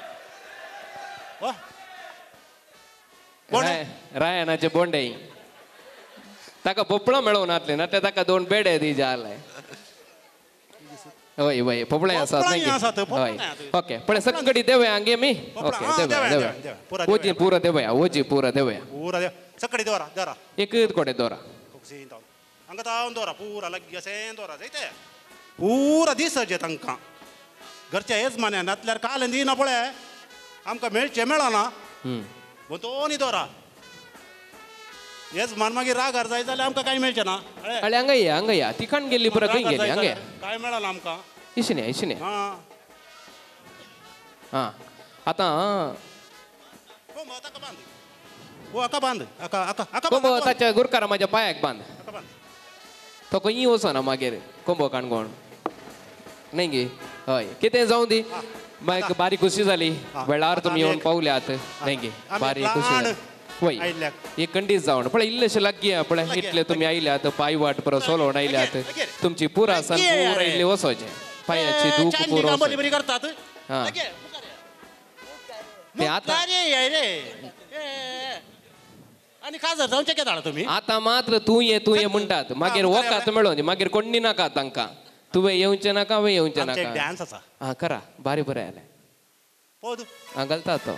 रायनाचे बोंडे ताका पोपळो मेळोवन नातले ना ते ताका दोन बेडे दी जाले होय होय पोपळे आसात होय ओके पण सगळी देवया आंगे मी ओके देवया ओजी पुरा देवया ओजी पुरा देवया पुरा सगळी दोरा दोरा एकच कोडे दोरा हांगा तावन दोरा पुरा लग्गी अशें दोरा जायते पुरा दीस जे तांकां घरचे हेच मान्या नातल्यार काल दिना पळय आमकां मेळचे मेळना दोनी दोरा हेच मान मागीर रागार जाय जाल्यार आमकां कांय मेळचें ना अळे हांगा या तिकान गेल्ली पुरा खंय गेली हांगा कांय मेळना आमकां इशने हा आतां हाका बांद कोंबो ताच्या गुरकारा म्हाज्या पांयाक बांद तो खंयी वचना मागीर कोंबो काणकोण नाही गे हय कितें जावं दी मागीर बारीक खुशी जाली वेळार तुमी येवन पावल्यात नाही गे बारीक खुशी वय एक कंडीस जावन पळय इल्लेशें लागीं पळय इतले तुमी आयल्यात पांय वाट परत सोलोवन आयल्यात तुमची पुरा सन पुरा इल्ले वचोचें पांयाची दूख पुरो करतात ते आतां आनी काजर जावचें केदाळ तुमी आतां मात्र तूं ये म्हणटात मागीर वकात मेळोन मागीर कोणी नाका तांकां तुवें येवचें नाका हांवें येवचें नाका डान्स आसा हा करा बारी बरें जालें पळय हा घालता तो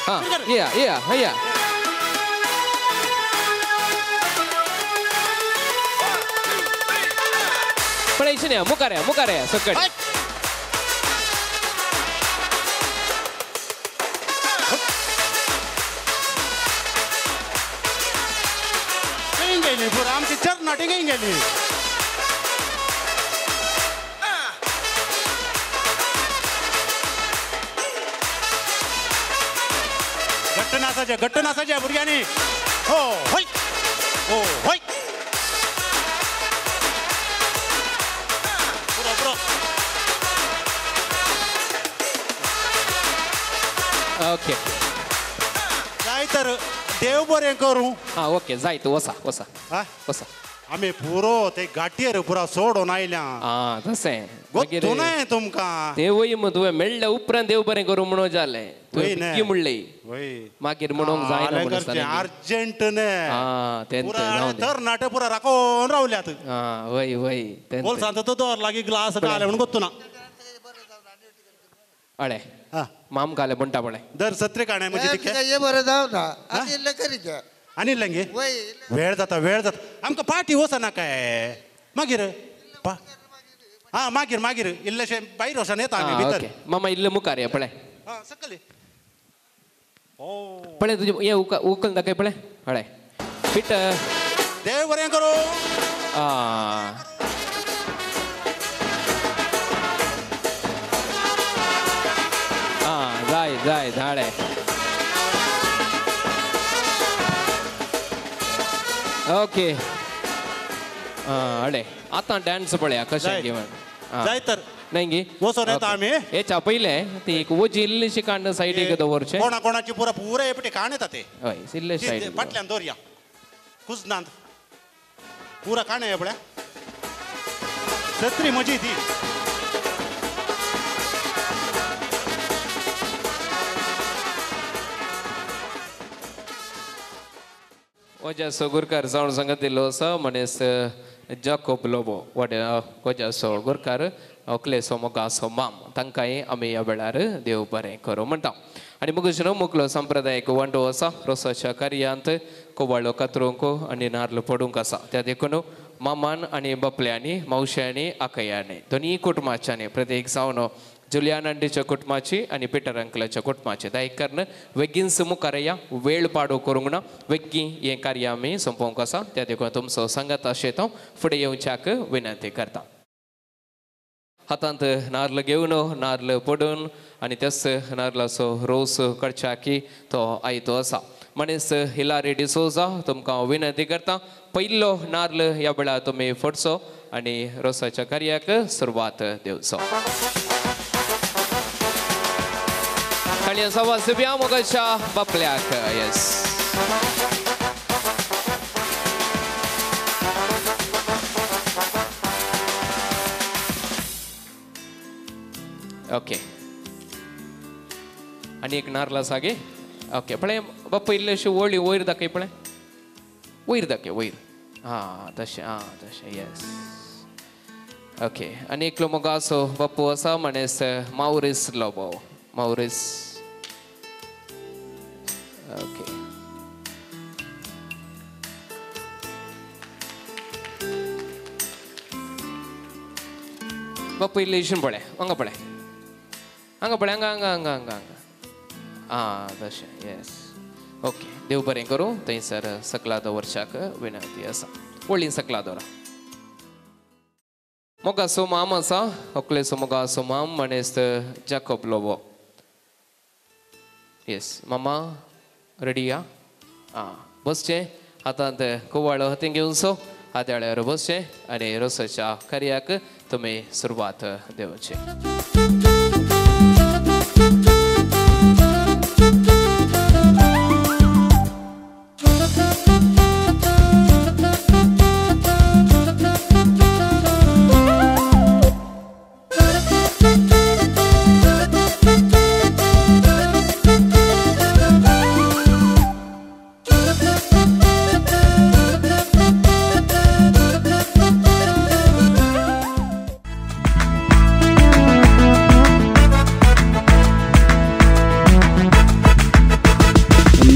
हा या पळय इशने मुखार या सकट गेली पुरा आमची चरनाटी खंय गेली घट्ट नाचाचे भुरग्यांनी हो होय ओ होय पुरो पुरो ओके जाय तर देव बरें करूं हां ओके जायत वसा वसा हा वसा आम्ही पुरो ते गाठयेर पुरा सोडून आयल्या हां तसें गोत्तू नाय तुमकां ते वय मग तुवें मेळ्ळें उपरांत देव बरें करूं म्हणून जालें तुवें की म्हणलें वय मागीर म्हणूंक जायना म्हणून अर्जंट ने हां तें तर नाटे पुरा राखून रावल्यात हां वय वय बोल सांगता तो दोर लागी ग्लास घाले म्हणून गोत्तू ना अळे माम घाले म्हणटा पळय दर सत्रे काणे म्हणजे ये बरं जाऊ ना आणि इल्ले करीत आणि लंगे वेळ जाता आमकां पार्टी वचना काय मागीर हा मागीर मागीर इल्लेशे भायर वचून येता आमी भितर मामा इल्ले मुखार या पळय हा सकले पळय तुजे हे उकल दाखय पळय हळय पीठ देव बरें करूं जाय जाय धाडे ओके अडे आता डान्स पळया कशें घेवन जाय तर नाही वचून येता आमी हेच्या पयले ती एक वजी इल्लीशी कांड सायडीक दवरचें कोणाची पुरा एपटी काण येता ते हय इल्ले सायड फाटल्यान दवरया कुजनांत पुरा काणे पळया सत्री म्हजी ती वजासो गुरकार जावन सांगितलो आसा मनीस जाकोब लोबो वजासो गुरकार अकलेसो मोगासो माम तांकांय आमी ह्या वेळार देव बरें करूं म्हणटा आनी मुगेशनो मुखलो संप्रदायीक वांटो आसा रोसाच्या कार्यांत कोवाळो कातरूंक आनी नाल्ल पडूंक आसा त्या देखून मामान आनी बापल्यांनी मावश्यांनी आकयांनी दोनी कुटुंबाच्यांनी प्रत्येक जावन जुलियान आंटीच्या कुटुंबाची आणि पिटर अंकलाच्या कुटुंबाची दायक कारण वेगीनच मुखार या वेळ पाडो करूंक ना वेग्गी हें कार्य आमी संपोवंक आसा त्या देखून तुमचो सांगात आशेत हांव फुडें येवच्याक विनंती करता हातांत नाल्ल घेवन नाल्ल पडून आनी त्याच नाल्लाचो रोस काडच्याकी तो आयतो आसा मनीस हिलारी डिसोजा तुमकां विनंती करता पयलो नाल्ल ह्या वेळार तुमी फोडचो आनी रोसाच्या कार्याक सुरवात दिवचो Kalian sama sebiang moga syah baplak yes. Okay. आणि एक नारला सागे ओके पळे बाप्पा इल्लेशे वळी वयर दाखय पळे वयर दाखय वयर तशें येस ओके आणि एकलो मोगा असो बाप्पू आसा मनीस माउरीस लोबो माउरीस ओके बाप्पा इल्लेशे पळे हांगा पळे हांगा तशें येस ओके देव बरें करूं थंयसर सकला दवरच्याक विनंती आसा वळी सकला दवरा मोगासो माम आसा अकलेसो मोगासो माम मनीस जाकोब लोबो येस मामा रेडी या बसचें हातांत कुवाळो हातीन घेवचो हात्याळ्यार बसचें आनी रोसाच्या कार्याक तुमी सुरवात दिवची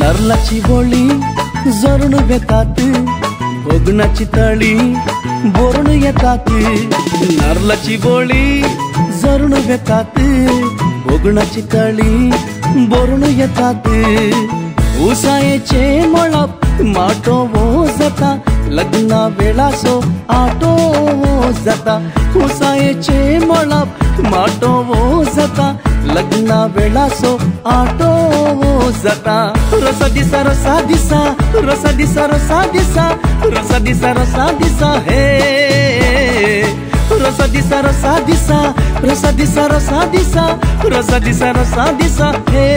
नारळाची बोळी जरून बेतात भोगणाची तळी बोरून येतात नारळाची बोळी जरून बेतात भोगणाची तळी बोरून येतात उसायेचे मळप माटो वो जाता लग्ना वेळासो आटो वो जाता उसायेचे मळप माटो वो जाता लग्ना वेळासो आटो जाता रसा दिसा रसा दिसा रसा दिसा रसा दिसा रसा दिसा रसा दिसा हे रसा दिसा रसा दिसा रसा दिसा रसा दिसा रसा दिसा रसा दिसा हे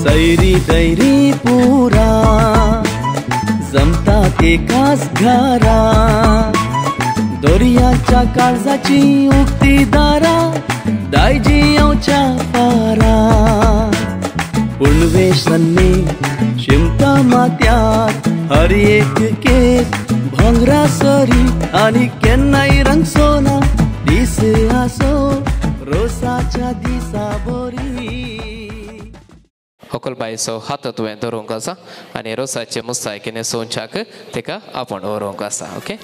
सैरी दैरी पुरा जमतात एकाच घरा दर्याच्या काळजाची उक्ती दारा दायजी येवच्या पारा पुणवे सन्ने शिमता मात्यात हर एक केस भांगरा सरी आणि केन्नाय रंग सोना दिस आसो रोसाच्या दिसा बोरी होकल बायसो हात तुवें धरूंक आसा आनी रोसाचे मुस्तायकीने सोंचाक तेका आपण व्हरोंक आसा ओके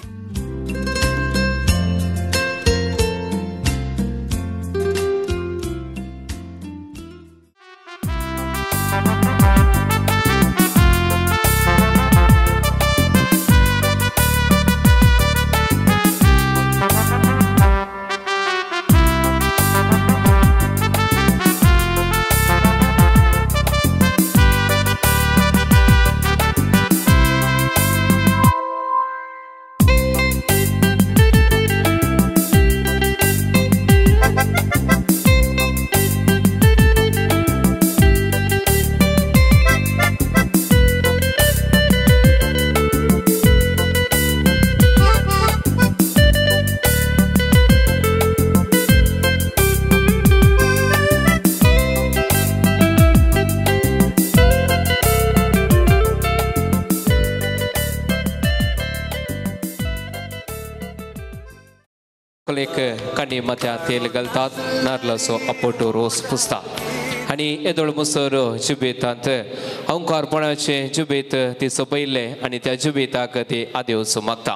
एक कांडी मत्या तेल घालतात नारळाचो आपोटो रोस पुसतात आनी येदोळ मुसर जुबेतात अहंकारपणाचे जुबेत ती सोपयले आनी त्या जुबेताक ती आदेवचो मागता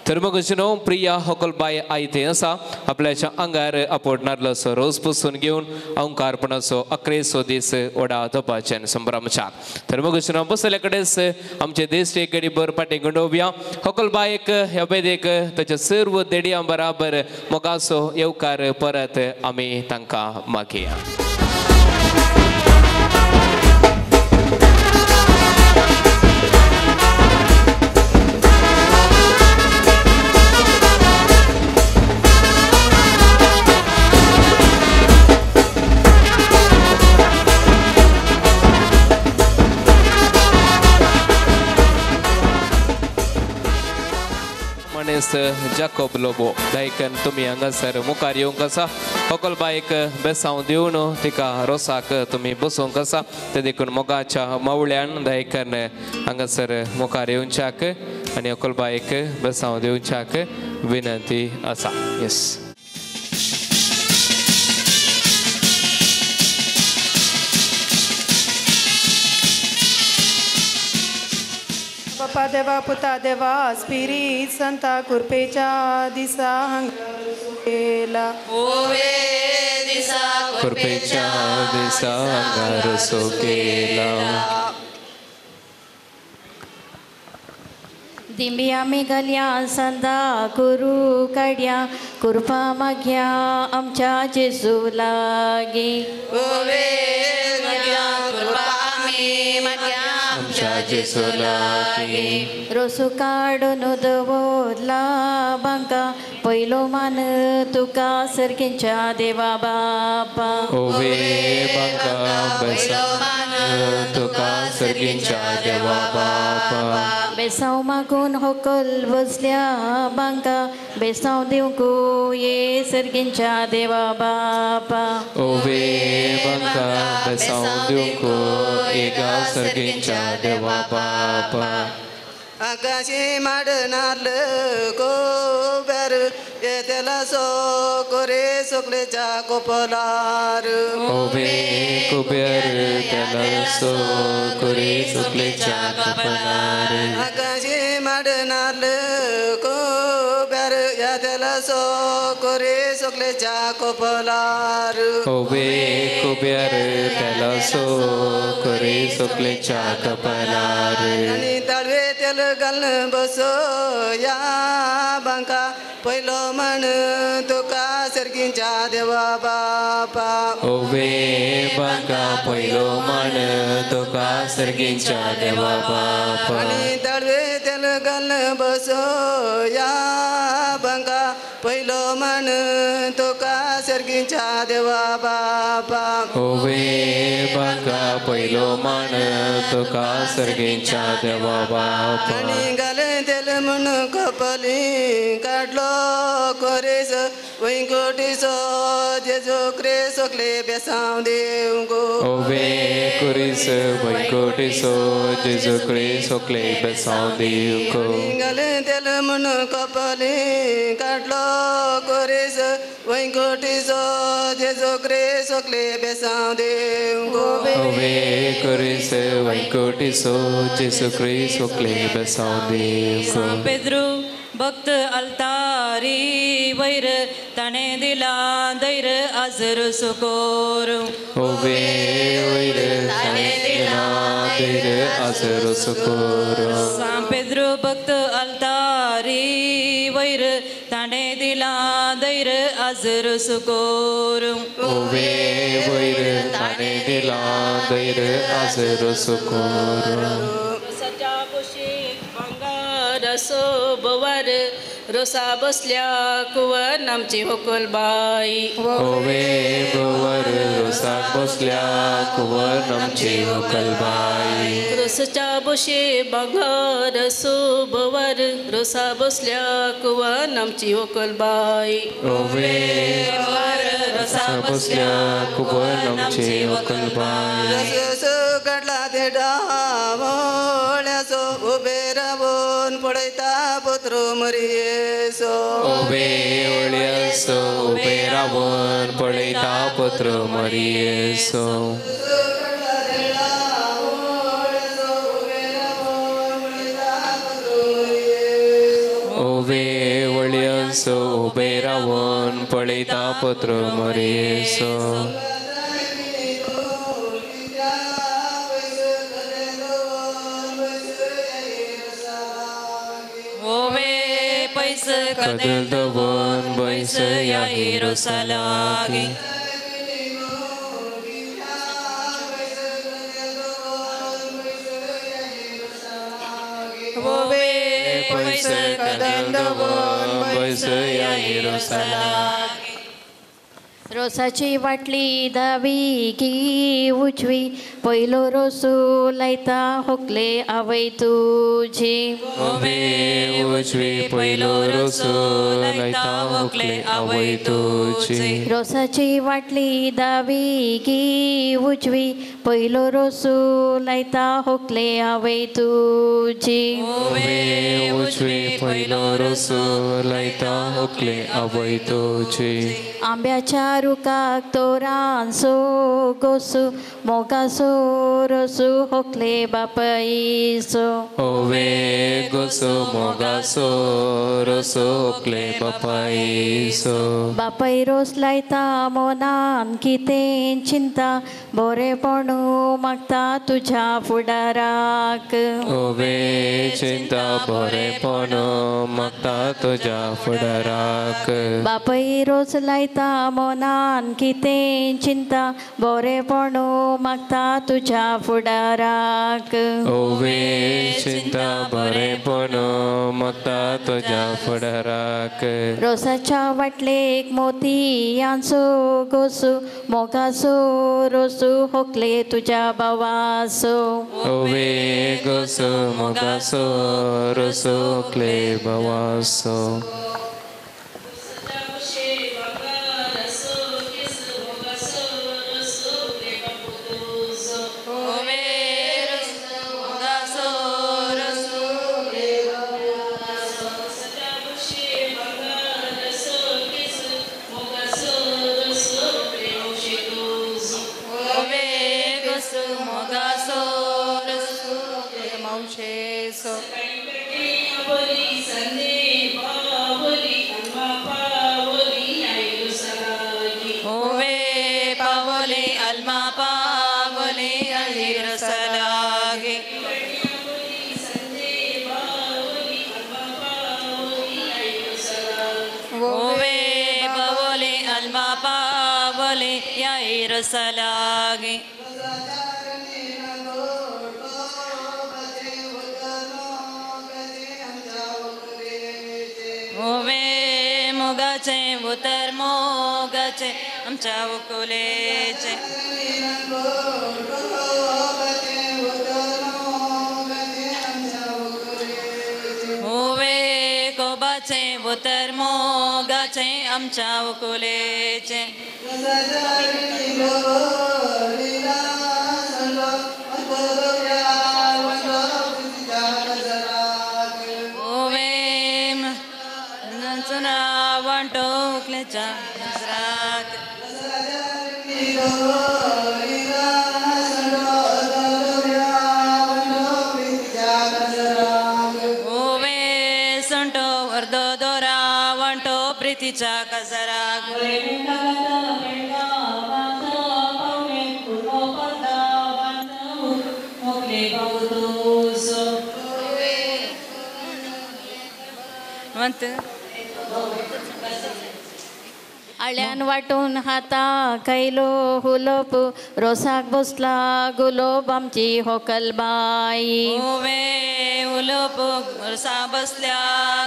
तर मग प्रिया होकलबाय आई ते आसा आपल्याच्या आंगार आपोट नारळाचो रोस पुसून घेवन अहंकारपणाचो 11 दीस ओडा धोपाचे संभ्रमच्याक तर मग बसले कडेच आमचे देश एक गडीभर पाटी गुंडोवया होकलबायक ह्या बेदेक ताच्या सर्व देडयां बराबर मोगाचो येवकार परत आमी तांकां मागया जाकोब लोबो दायकन तुम्ही हांगासर मुखार येवंक आसा होकलबायक बेसांव दिवन तिका रोसाक तुम्ही बसोवंक आसा ते देखून मोगाच्या मावळ्यान दायकन हांगासर मुखार येवच्याक आनी होकलबायक बेसांव दिवच्याक विनंती आसा येस बापा देवा पुता देवा स्पिरीट संता कुरपेच्या दिसा केला ओवे दिसा कुरपेच्या दिसा अंगार सोकेला दिंबिया मेघल्या संदा कुरू काड्या कुरपा माग्या आमच्या जेजू लागे ओवे माग्या कुरपा आमी माग्या आमच्या जेजू लागे रोसू काडून दवरला बांका पयलो मान तुका सरकेंच्या देवा बापा ओवे बांका पयलो मान तुका सरकेंच्या देवा बापा बेसांव मागून होकल बसल्या बांका बेसांव दिवंकू ये सर्गेंच्या देवा बापा ओवे बांका बेसांव दिवंकू येगा सर्गेंच्या देवा बापा आकाशी माडनाल कोबर येतेला सो कोरे सुकलेच्या कोपलार ओवे कुबेर तेला सो कोरे सुकलेच्या कोपलार आकाशी माड माडनार कोब्यार यादेला सो कोरे सोकलेच्या कोपलार ओवे कुबेर त्याला सो करे सोकलेच्या कपालार आणि ताळवे तेल घालून बसो या बांका पहिलो म्हण तुका सर्गींच्या देवा बापा ओवे बांका पहिलो म्हण तुका सर्गींच्या देवा बापा आणि ताळवे तेल घालून बसो या बांका पहिलो म्हण तुका सर्गींच्या देवा बापा ओवे बांका पहिलो म्हण तुका सर्गींच्या देवा बापा आणि घाले तेल म्हण कपली काढलो कोरेस वैंकुटीचो जेजो क्रे सोकले बेसांव देव गो ओवे कुरीस वैकुटीसो जेजू क्रे सोकले बेसांव देव को घाले तेल म्हण कपली काढलो कोरेस वैंकुटीचो जेजो क्रे सोकले बेसांव देव गो ओवे कुरीस वैकुटीसो जेजू क्रे सोकले बेसांव देव को पेद्रू भक्त अल्तारी वैर ताणे दिला दैर आजर सुकोर ओवे वैर ताणे दिला दैर आजर सुकोर सांग पेद्रू भक्त अल्तारी वैर ताणे दिला दैर आजर सुकोर ओवे वैर ताणे दिला दैर आजर सुकोर रसो बवार रोसा बसल्या कुवर आमची होकलबाई ओवे बवर रोसाक बसल्या कुवर आमची होकलबाई रोसाच्या बशे बांगर रसो बवार रोसा बसल्या कुवर आमची होकलबाई ओवे रोसाक बसल्या कुवर आमची होकलबाई रसो काढला ते डावळ्याचो उबे राबून पडयता पुत्रो मरियेसो ओबे ओळ्यासो उबे रावण पळयता पुत्र मरियेसो ओबे ओळ्यासो उबे रावण पळयता पुत्र मरियेसो कदल दवन बैस या हिरोसालागी ओवे पैस कदल दवन बैस या हिरोसालागी रोसाची वाटली दावी की उजवी पहिलो रोसू लायता होकले आवय तुझी ओवे उजवी पहिलो रोसो लायता होकले आवय तुझी रोसाची वाटली दावी की उजवी पहिलो रोसू लायता होकले आवय तुझी ओवे उजवी पहिलो रोसो लायता होकले आवय तुझी आंब्याच्या रुकाक तोरांसो गोसू मोगासो रोसू होकले बापाईसो ओवे गोसो मोगासो रोसो होकले बापाईसो बापाई रोस लायता मोनान कितें चिंता बरेपणू मागता तुझ्या फुडाराक ओवे चिंता बरेपण मागता तुझ्या फुडाराक बापाई रोस लायता मोनान कितें चिंता बरेपणू मागता तुझ्या फुडाराक ओवे चिंता बरेपण मागता तुझ्या फुडाराक रोसाच्या वाटलेक मोतयांचो गोसू मोगासो रोसू होकले तुझ्या बावासो ओवे गोसो मोगासो रोसो होकले बावासो Mogaso, अल्मा पावले आई रस लागे ओवे बवले अल्मा पावले आई रस लागे ओवे मोगाचे उतर मोगाचे आमच्या उकुलेचे ओवे कोबाचे उतर मोगाचे आमच्या उकुलेचे ओवे संटो अर्धो दोरा वंटो प्रीतीच्या कजराक आळ्यान वाटून हाता कैलो हुलोप रोसाक बसला गुलोब आमची होकलबाई ओवे उलोप रोसा बसल्या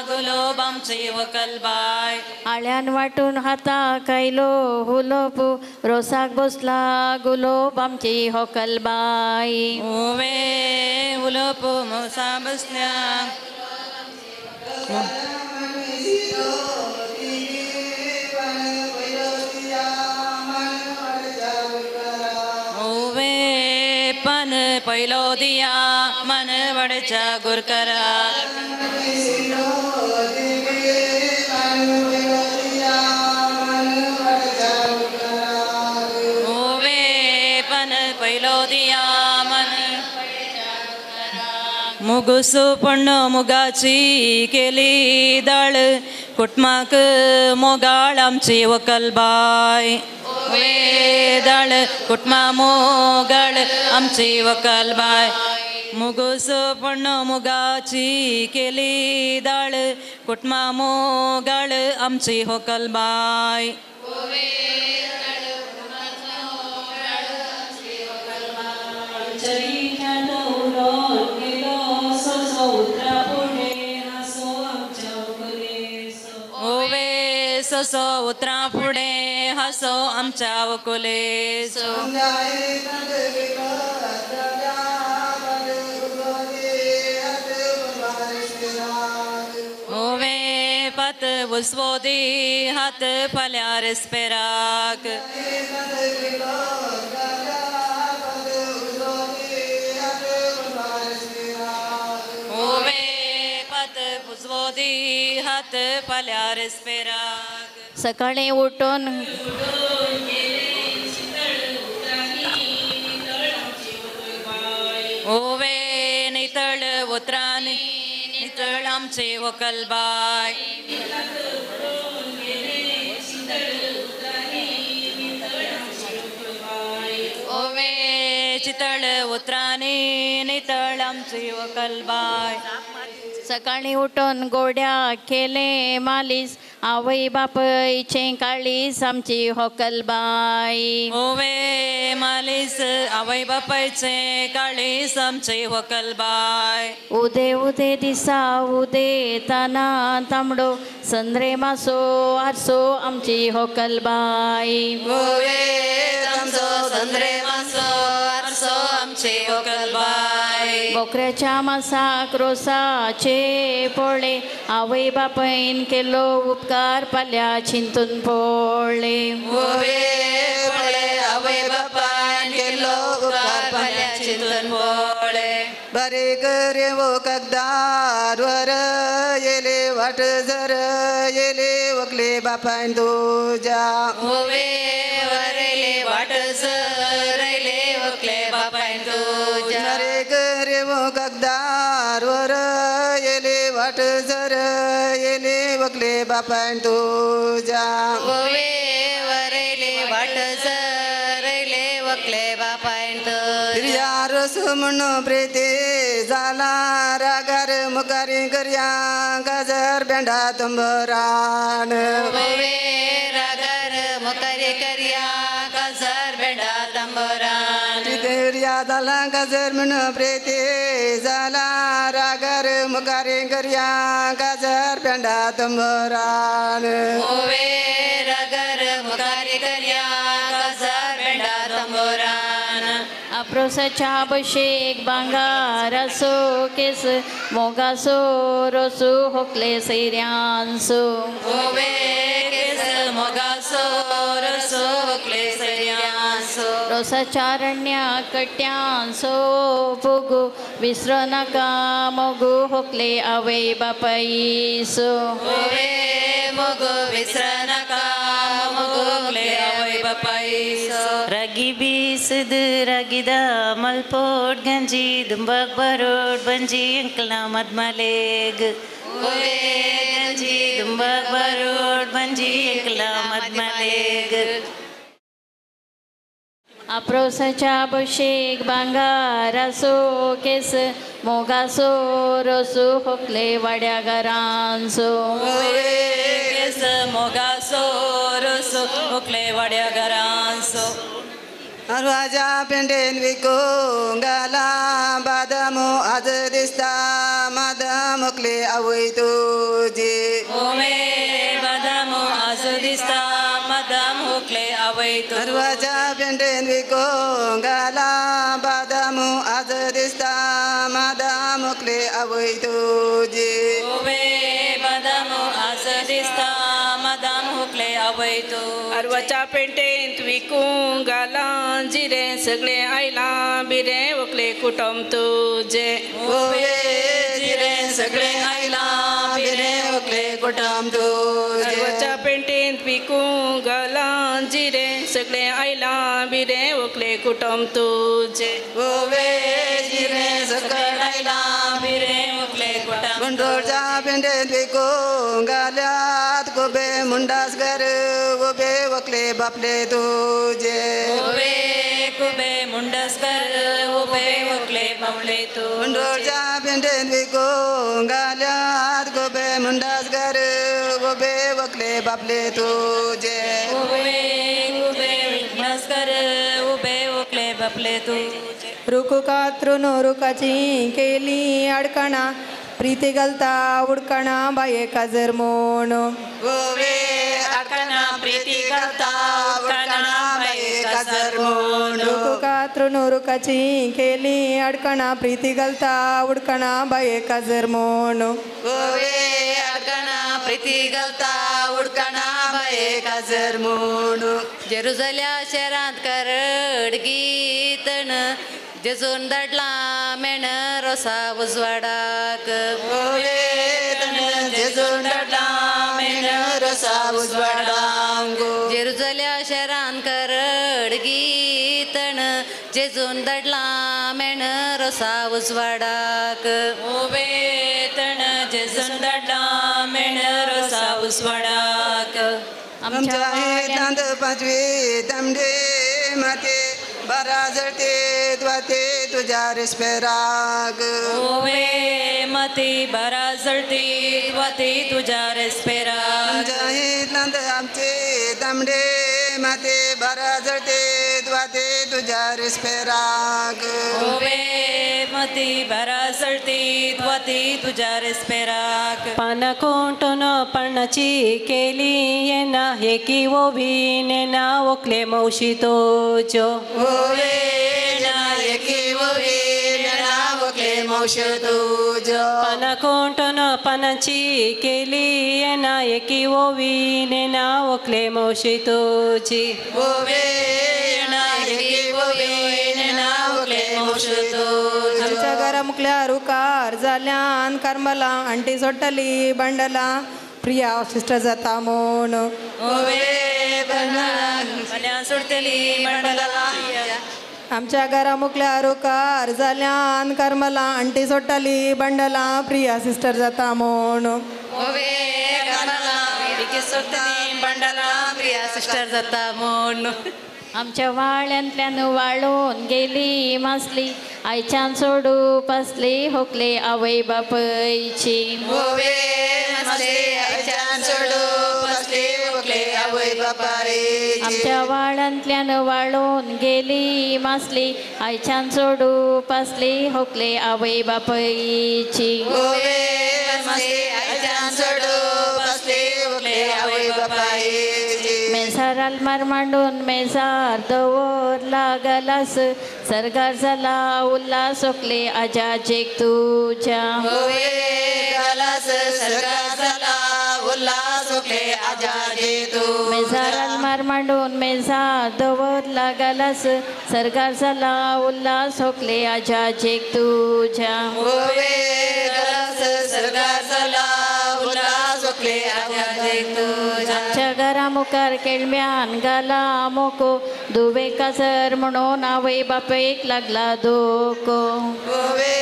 गुलोब आमची होकलबाई आळ्यान वाटून हाता कैलो हुलोप रोसाक बसला गुलोब आमची होकलबाई ओवे उलोप रोसा बसल्या पन पहिलो दिया मन वडच्या गुरकरा ओवे पन पहिलो दिया मन मुगुसू पण मुगाची केली दाळ कुटमाक मोगाळ आमची वकलबाई वेदाळ कुटमा मोगाळ आमची वकलबाई मुगुस पण मुगाची केली दाळ कुटमा मोगाळ आमची होकलबाई ओवे ससो उतरा पुढे हसो आमच्या वकुलेसो ओवे पत वस्वोदी हात फल्यार स्पेराक ओवे पत वस्वोदी हात फल्यार स्पेराक सकाळी उठून ओवे नितळ उतरानी नितळ आमचे वकलबाई ओवे चितळ उतरानी नितळ आमची वकलबाई सकाळी उठून गोड्या केले मालीस आवय बापयचे काळीस आमची होकलबाई ओवे मालीस आवय बापायचे काळीस आमची होकलबाई उदे उदे दिसा उदे ताना तांबडो संद्रे मासो आरसो आमची होकलबाई ओवे आमचो संद्रे मासो आरसो आमची होकलबाई बोकऱ्याच्या मासाक रोसाचे पोळे आवय बापयन केलो उपकार पाल्या चिंतून पोळे आवय बापान केलो उपकार पाल्या चिंतून पोळे बरे करे वो कगदार वर येले वाट जर येले वकले बापान तुझ्या ओवे वरेले वाट जरले वकले बापान तुझ्या बरे करे वो कगदार वर येले वाट जर येले वकले बापान तुझ्या ओवे वरेले वाट जरले वकले बापायंत प्रिया रस म्हण प्रीती झाला रागार मुखारी गर्या गाजर बेंडा तंबरान वे रागर मुखारी कर्या गाजर बेंडा तंबरान प्रिया झाला गाजर म्हण प्रीती झाला रागार मुखारी गर्या गाजर बेंडा तंबरान वे रागर मुखारी कर्या गाजर बेंडा तंबरान अप्रोसाच्या अभिषेक भांगारासो केस मोगासो रोसू होकले सैर्यांसो वे केस मोगासो रसो होकले सैर्यांसो रोसाचारण्या कट्यांसो फुगू विसर नाका मोगू होकले आवय बापाईसो वे मोगो विसर नाका मोगो होकले आवय बापाईसो रागी बीसद रागिदा मलपोट गंजी दुंबक बरोड बंजी अंकला मदमलेग वे गंजी दुंबक बरोड बंजी अंकला मदमलेग अप्रोसाच्या अभिषेक भांगारासो केस मोगासो रोसू होकले वाड्या घरांसो केस मोगासो रसो होकले वाड्या घरांसो अर्वाजा पेंडेन विको गाला बादामो आज दिसता मादाम मुकले आवय तुझे ओमे बादामो आज दिसता मादाम हुकले आवय तू अर्वाजा पेंडेन विको गाला बादामो आज दिसता मादाम मुकले आवय तुझे ओमे बादामो आज दिसता मादाम हुकले आवय तू अर्वाच्या पेंटेंत विकूंक गाला जिरे सगळे आयला बिरे वकले कुटुंब तुझे ओवे जिरे सगळे आयला बिरे वकले कुटुंब तुझे अर्वाच्या पेंटेंत विकूंक गाला जिरे सगळे आयला बिरे वकले कुटुंब तुझे ओवे जिरे सगळे आयला बिरे वकले कुटुंब गुंडोळच्या पेंडेंत विकूंक गाल्यात गोबे मुंडास घर गोबे वकले बापले तुझे ओवे कुबे मुंडस्कर उबे वकले बापले तू गुंडोळच्या पेंडेंत विकूंक गाल्यात गोबे मुंडास घर गोबे वकले बापले तुझे उबे कुबे मुंडस्कर उबे वकले बापले तू रुकू कात्रून रुकाची केली अडकणा प्रीती घालता उडकणा बाये काजर मोण गोवे अडकणा प्रीती घालता उडकणा बाये काजर मोण रुकू कात्रून रुकाची केली अडकणा प्रीती घालता उडकणा बाये काजर मोण गोवे अडकणा प्रीती घालता उडकणा बाये काजर मोण जेरुसल्या शहरांत करड गीतन जेजून धाडला मेण रोसा उजवाडाक जेजून धाडला मेण रोसा उजवाडाक जेरुसल्या शहरांत करड गीतन जेजून धाडला मेण रोसा उजवाडाक ओवेतन जेजून धाडला मेण रोसा उजवाडाक आमच्या हेतांत पांचवी तांबडे माते बारा जळते द्वाते तुझ्या रेस्पेराक ओवे मती बारा जळती द्वाते तुझ्या रेस्पेराक आमच्या हेतांत आमचे तांबडे माते बारा जळते द्वाते तुझ्या रेस्पेराक ओवे मती बारा जळती द्वाते तुझ्या रेस्पेराक पाना कोंटून पानाची केली येना हेकी ओवी नेना ओकले मौशी तोजो ओवे ना एकी ओवी नेना ओकले मौशी तोजो पाना कोंटून पानाची केली येना एकी ओवी नेना ओकले मौशी तोजी ओवे ना एकी ओवी नेना ओकले मौशी तोजो आमच्या घरा मुकल्या रुकार जाल्यान करमला अंटी सोडटली बंडला प्रिया सिस्टर जाता म्हूण ओवे बंडला सोडटली बंडला आमच्या घरा मुकल्या रुकार जाल्यान करमला अंटी सोडटली बंडला प्रिया सिस्टर जाता म्हूण ओवे करमला अंटी सोडटली बंडला प्रिया सिस्टर जाता म्हूण आमच्या वाळ्यांतल्यान वाळून गेली मासली आयच्यान सोडू पसली होकले आवय बापयची होवे मसले आयच्यान सोडू पसली होकले आवय बापायची आमच्या वाळ्यांतल्यान वाळून गेली मासली आयच्यान सोडू पसली होकले आवय बापयची होवे मसले आयच्यान सोडू पसली होकले आवय बापायची मेसाराल मार मांडून मेसार दवरला गलास सरकार झाला उल्हास सोकले आजाजेक तुझ्या होवे गलास सरकार झाला उल्हास सोकले आजाजे तू मेसाराल मार मांडून मेसार दवरला गलास सरकार झाला उल्हास सोकले आजाजेक तुझ्या होवे गलास सरकार झाला उल्हास सोकले आजाजे तुझ्या आमच्या घरा मुखार केळम्यान गाला मोको दुवे कासर म्हणून आवय बापेक लागला धोको होवे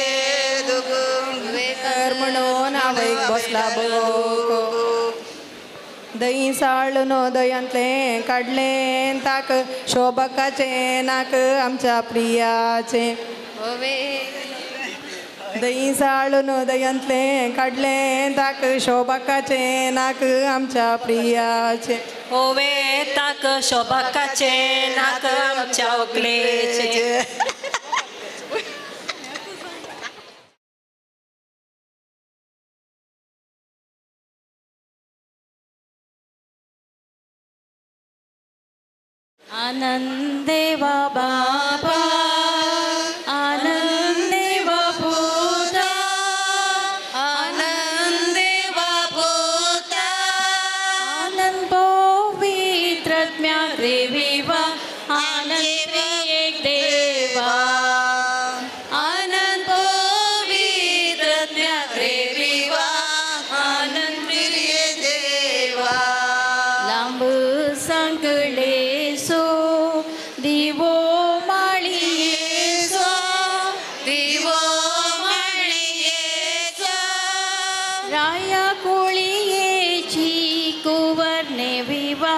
कर म्हणून आवयक बसला बघो दही साळून दयांतले काढले ताक शोभकाचे नाक आमच्या प्रियाचे दही साळून दयांतले काढले ताक शोभकाचे नाक आमच्या प्रियाचे होवे ताक शोभकाचे नाक आमच्या ओकलेचे आनंदेवा बाबा आनंदेवा पुता आनंदेवा पुता आनंद पवित्रत्म्या देवीवा आनंद एक देवा आनंद पवित्रत्म्या देवीवा आनंद देवा लांब सांगळे सो दिवो माळिये सो दिवो माळियेचा राया कोळियेची कुवरने विवा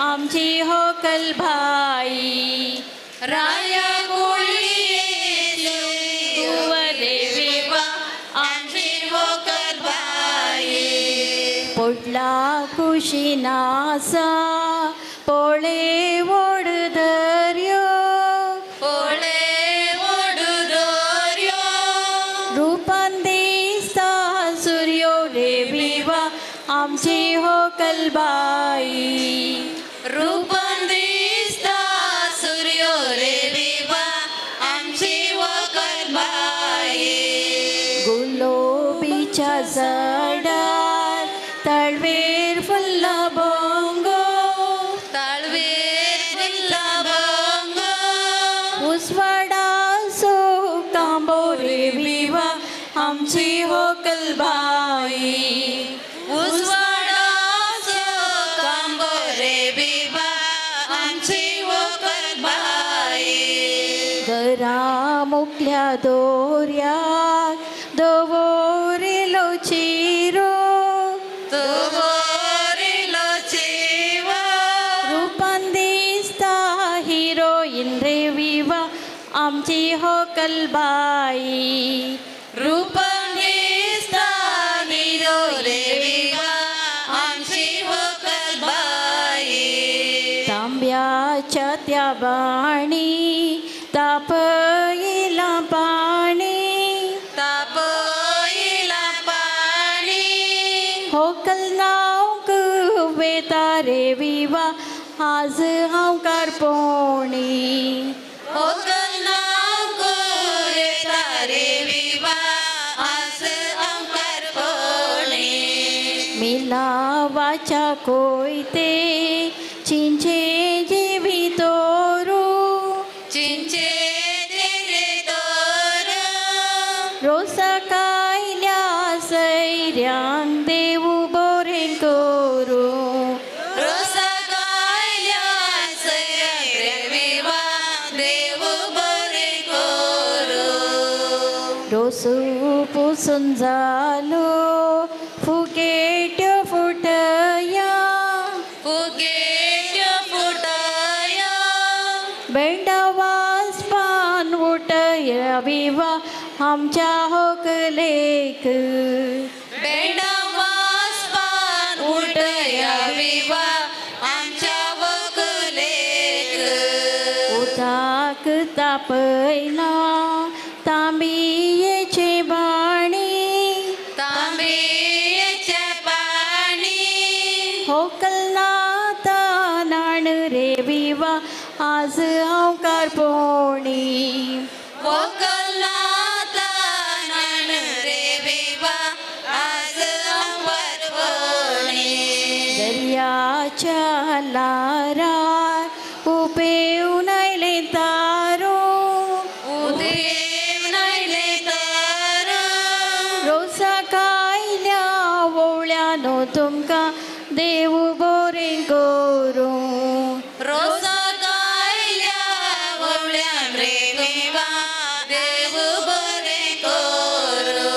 आमची होकल भाई राया कोळियेची कुवरे विवा आमची होकर बाई पोटला कुशिनासा पोळे ओढ दर्यो पोळे ओढू दोर्यो रूपान दिसता सूर्यो रे विवा आमची होकल बाई रूपन दिसता सूर्यो रे विवा आमची होकर बाई गुलाबीच्या झाडार तळवेर फुल्ला बोंगो ताळवेर फुल्ला भंग उसवाडा सो कांबोरे विवा आमची होकल बाई उजवाडा कांबोरे विवा आमची होकर बाई घरा मुकल्या दोऱ्यात दवोरेलो चिरो तो बोरिलो चिवा रूपान दिसता हिरोईन रे विवा आमची होकल बाई रूपन दिसता हिरो रे विवा आमची होकर बाई तांब्याच्या त्या बाणी तापईला पाणी तापईला पाणी होकल नाव कुवेता रे विवा आज हांव कारपोणी होकल नाव कुवेता रे विवा आज अंकार कोणी मिलावाच्या कोयते चिंचे जीवी तोरू चिंचे तेरे तोर रोसा कायल्या सैर्यांक देऊ बोरे करू रोसा गायल्या सैरे विवा देव बरे कोरू रोसू पुसून जालो फुगेट्यो फुटया फुगेट्यो फुटया विवा आमच्या होकलेक बेडवास पान उठया विवा आमच्या वकलेक उताक तापयला तांबियेचे बाणी तांबियेचे पाणी होकलना तानाण रे विवा आज हांव कारपोणी वकलना तानाण रे विवा आज हांव कारपोणी दर्याच्या लारार उपेऊन आयले तारो उदेव नायले तारो रोसा कायल्या वोवळ्यानो तुमकां देव बोरे करूं रोसा कायल्या वळ्यान रे विवा देव बरे करूं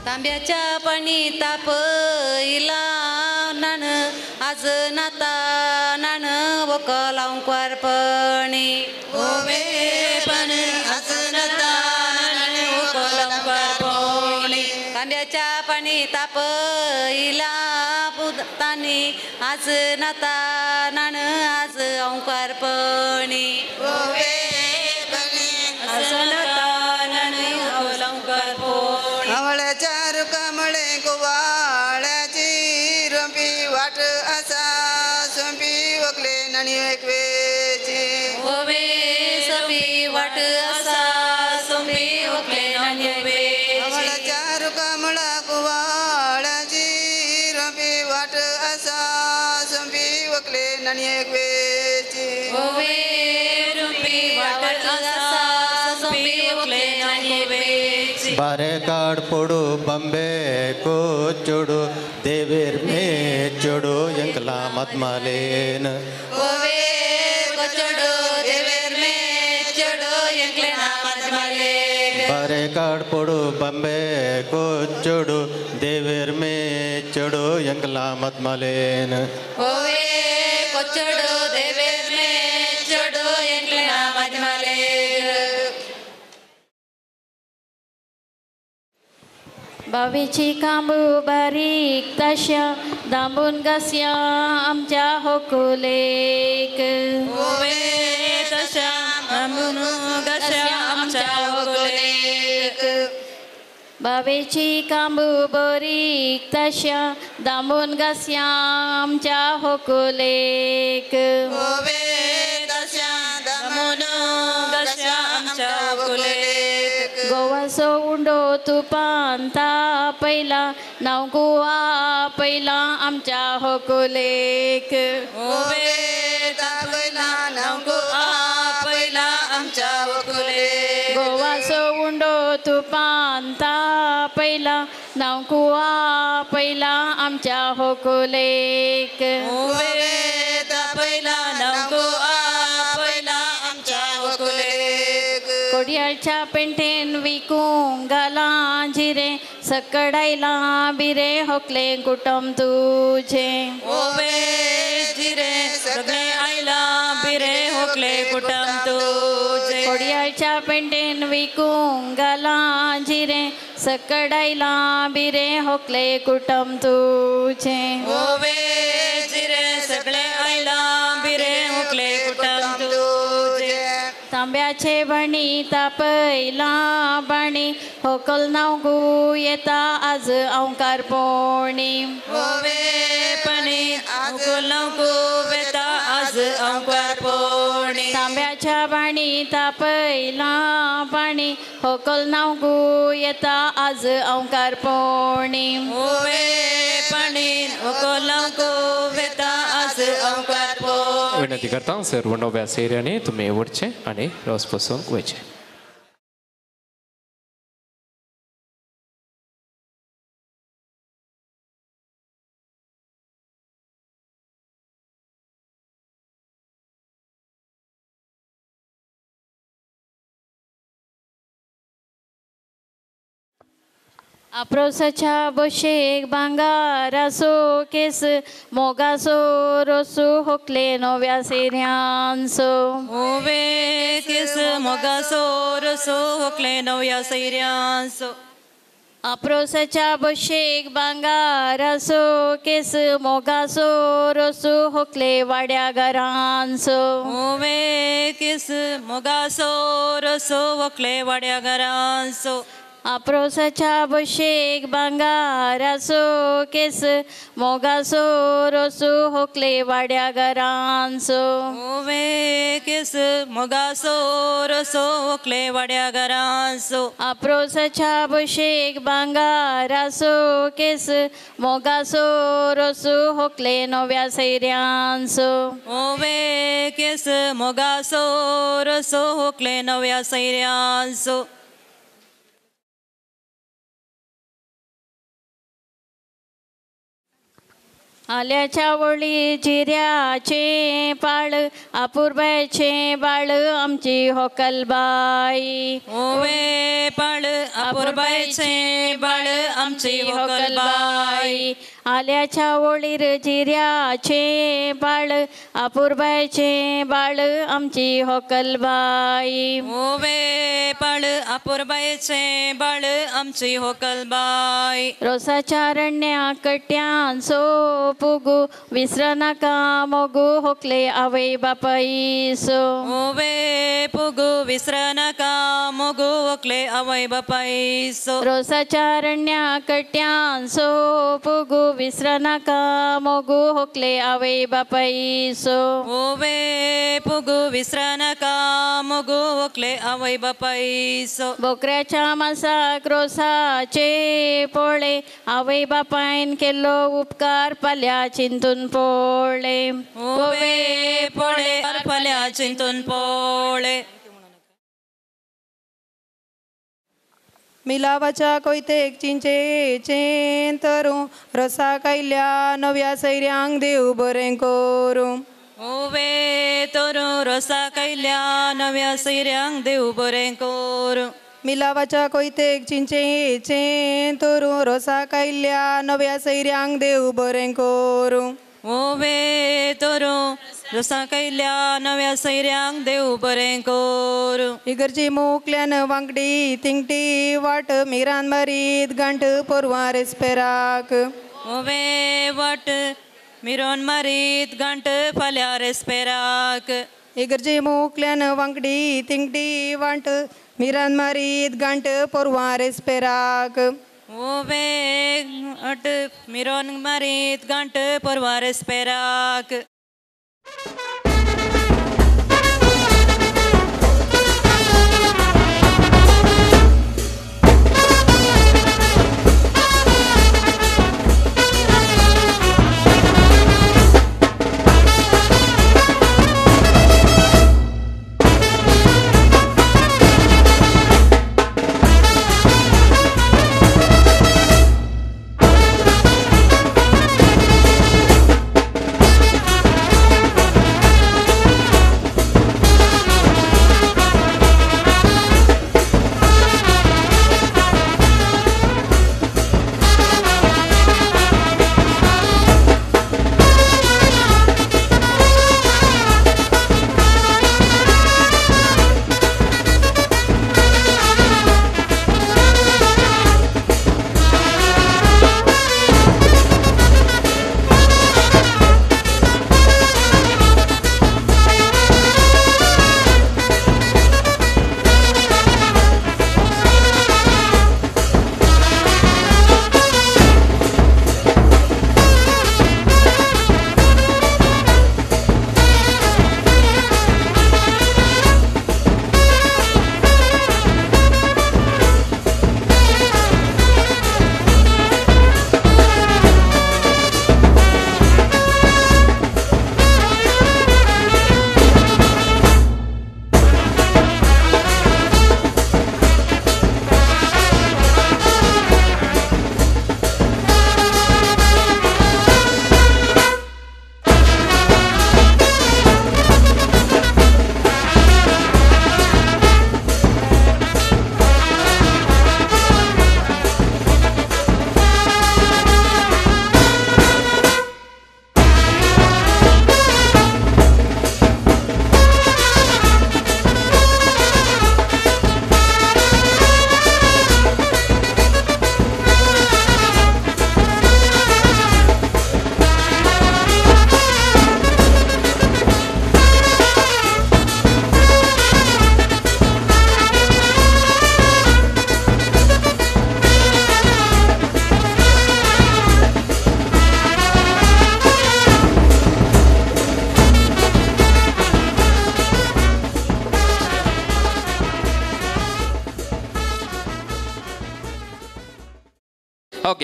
तांब्याच्या पाणी तापयला नान आज नाता नान वकलांव कारपणी ओवे पण आज नाता नान वकलांव कारपणी तांब्याच्या पाणी तापयला पुतानी आज नाता नान आज कारपणी ओवे पण आज नाता नान वकलांव कारपणी आवळ्याच्या रुकामळे गोवाळ्याची रंपी वाट असा सोंपी वकले नाणी एकवेची ओवे सोंपी वाट असा सोंपी वकले नाणी एकवेची आवळ्याच्या रुकामळा गोवाळ्याची रंपी वाट असा सोंपी वकले नाणी एकवेची ओवे रुपी वाट असा सोंपी वकले नाणी एकवेची बारे काड पोडू बंबे को चोडू देवेर में चोडू यंकला मदमालेन ओवे को चोडू देवेर में चोडू यंकला मदमालेन बारे काड पोडू बंबे को चोडू देवेर में चोडू यंकला मदमालेन ओवे को चोडू देवेर में चोडू यंकला मदमालेन बावीची कांबू बारीक तशा दांबून घासया आमच्या होकुलेक ओवे तशा दांबून घासया आमच्या होकुलेक बावेची कांबू बारीक तशा दांबून घासया आमच्या होकुलेक ओवे तशा दांबून घासया आमच्या होकुलेक गोवाचो उंडो तुपान तापयला नांव गोवा पयला आमच्या होकुलेक ओवे तापयला नांव गोवा पयला आमच्या होकुलेक गोवाचो उंडो तुपान तापयला नांव गोवा पयला आमच्या होकुलेक ओवे तापयला नांव गोवा पयला आमच्या होकुलेक कोडयाळच्या पेंटेन विकूंक घाला जिरे सकडायला बिरे होकले कुटुंब तुझे ओवे जिरे सगळे आयला बिरे होकले कुटुंब तुझे कोडयाळच्या पेंटेन विकूंक घाला जिरे सकडायला बिरे होकले कुटुंब तुझे ओवे जिरे सगळे आयला बिरे होकले कुटुंब तुझे तांब्याचे बणी तापयला बाणी होकल नांव गू येता आज हांव कारपोणी ओवे पणी होकल नांव गू येता आज हांव कारपोणी तांब्याच्या बाणी तापयला बाणी होकल नावगू येता आज अवकार पोणी ओवे पणीन होकल नावगू येता आज अवकार पोणी. विनंती करता सर्व नव्या सेऱ्याने तुम्ही वडचे आणि रस पसून वयचे. अप्रोसाच्या बशेक भांगारासो केस मोगासो रोसू होकले नव्या सेऱ्यांसो ओवे केस मोगासो रोसो होकले नव्या सेऱ्यांसो. अप्रोसाच्या बशेक भांगारासो केस मोगासो रोसू होकले वाड्या घरांसो ओवे केस मोगासो रोसो होकले वाड्या घरांसो. अप्रोसाच्या बशेक भांगारासो केस मोगासो रोसू होकले वाड्या घरांसो ओवे केस मोगासो रोसो होकले वाड्या घरांसो. अप्रोसाच्या बशेक भांगारासो केस मोगासो रोसू होकले नव्या सैऱ्यांसो ओवे केस मोगासो रोसो होकले नव्या सैऱ्यांसो. आल्याच्या वळी जिऱ्याचे पाळ अपूर्बाचे बाळ आमची होकलबाई ओवे पाळ अपूर्बाचे बाळ आमची होकलबाई. आल्याच्या वळीर जिऱ्याचे बाळ अपूर्बाचे बाळ आमची होकलबाई ओवे पाळ अपूर्बाचे बाळ आमची होकलबाई. रोसाच्या रण्या कट्यांसो पुगू विसर नाका मोगू होकले आवय बापाईसो ओवे पुगू विसर नाका मोगू होकले आवय बापाईसो. रोसाच्या रण्या कट्यांसो पुगू विसर नाका मोगू होकले आवय बापाईसो ओवे पुगू विसर नाका मोगू होकले आवय बापाईसो. बोकऱ्याच्या मासाक रोसाचे पोळे आवय बापायन केलो उपकार पाल्या चिंतून पोळे ओवे पोळे पाल्या चिंतून पोळे. मिलावाच्या कोयतेक चिंचे चेन तरू रसा कायल्या नव्या सैऱ्यांक देव बरें करूं ओवे तरू रसा कायल्या नव्या सैऱ्यांक देव बरें करूं. मिलावाच्या कोयतेक चिंचे चेन तरू रसा कायल्या नव्या सैऱ्यांक देव बरें करूं ओवे तरू रसा कायल्या नव्या सैऱ्यांक देव बरें करूं. इगर्जी मोकल्यान वांगडी तिंगटी वाट मिरान मारीत गांठ पोरवां रेस्पेराक ओवे वाट मिरोन मारीत गांठ फाल्यां रेस्पेराक. इगर्जी मोकल्यान वांगडी तिंगटी वाट मिरान मारीत गांठ पोरवां रेस्पेराक ओवे अट मिरोन मारीत गांठ पोरवां रेस्पेराक.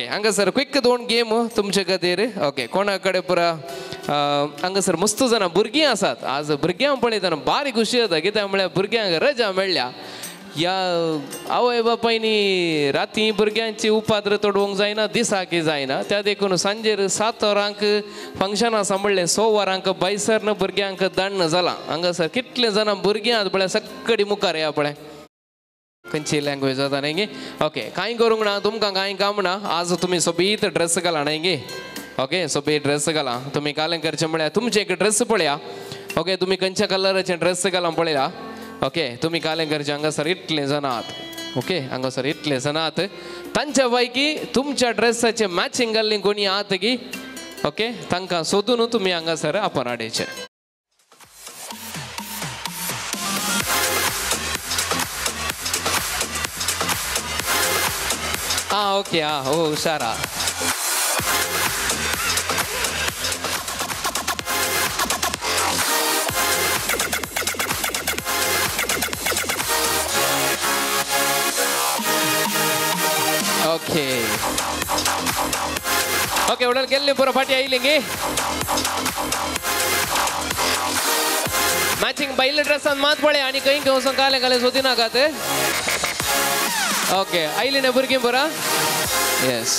ओके हांगासर क्विक 2 गेम तुमचे खातीर ओके कोणा कडेन पुरा हांगासर मस्त जाणां भुरगीं आसात आज भुरग्यांक पळयतना बारी खुशी जाता कित्याक म्हळ्यार भुरग्यांक रजा मेळ्ळ्या या आवय बापायनी राती भुरग्यांची उपाद्र तोडवंक जायना दिसाकी जायना त्या देखून सांजेर 7 वरांक फंक्शन आसा म्हणलें 6 वरांक बायसर भुरग्यांक धाडणं जालां हांगासर कितले जाणां भुरगीं आहात पळय सक्कडी मुखार या पळय खंयची लँग्वेज जाता न्ही गे ओके कांय करूंक ना तुमकां कांय काम ना आज तुमी सोबीत ड्रेस घाला न्ही गे ओके सोबीत ड्रेस घाला तुमी कालें करचें म्हळ्यार तुमचें एक ड्रेस पळया ओके तुमी खंयच्या कलराचें ड्रेस घाला पळयला ओके तुमी कालें करचें हांगासर इतले जाण आहात ओके हांगासर इतले जाण आहात तांच्या पैकी तुमच्या ड्रेसाचें मॅचिंग घाल्लीं कोणी आहात गी ओके तांकां सोदून तुमी हांगासर आपोवन हाडचें ओके हो हुशार ओके ओके उडल गेल्ली पुरो फाटी आयली गे मॅचिंग बैल ड्रेसान मात पळय आनी खंय खंय वचून काले काले सोदी नाकात ओके आयली ना भुरगीं बरा येस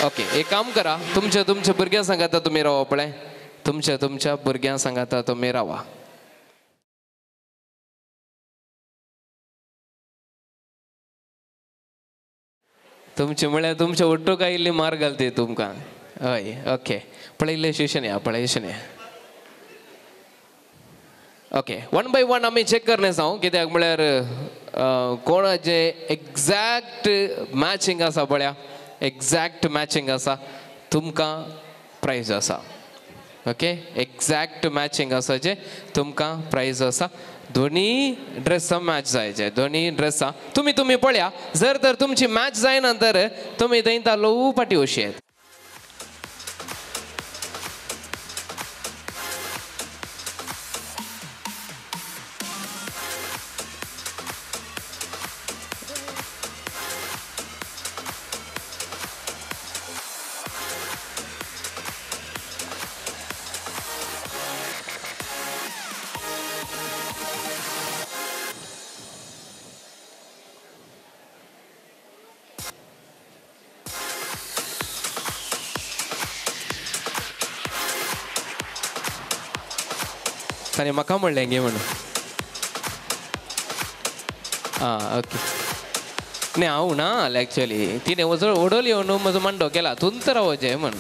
ओके एक काम करा तुमच्या भुरग्यां सांगाता तुमी रावा पळय तुमच्या भुरग्यां सांगाता तुमी रावा तुमचे म्हळ्यार तुमच्या ओट्टोक आयिल्ली मार घालते तुमकां हय ओके पळयल्ले शिशन या पळयशन या ओके 1 by 1 आमी चेक करने जाऊ कित्याक म्हळ्यार कोणाचे एक्झॅक्ट मॅचिंग आसा पळया एक्झॅक्ट मॅचिंग आसा तुमकां प्रायज आसा ओके एक्झॅक्ट मॅचिंग आसा जे तुमकां प्रायज आसा दोन्ही ड्रेसां मॅच जायचे दोन्ही ड्रेसां तुमी पळया जर तर तुमची मॅच जायना तर तुमी थंय लोव पाटी वशी आहेत ताणें म्हाका म्हणलें गे म्हणून ओके न्ही हांव ना एक्चुअली तिणें वचून ओडोल येवन म्हजो मांडो केला तुंत रावचें म्हण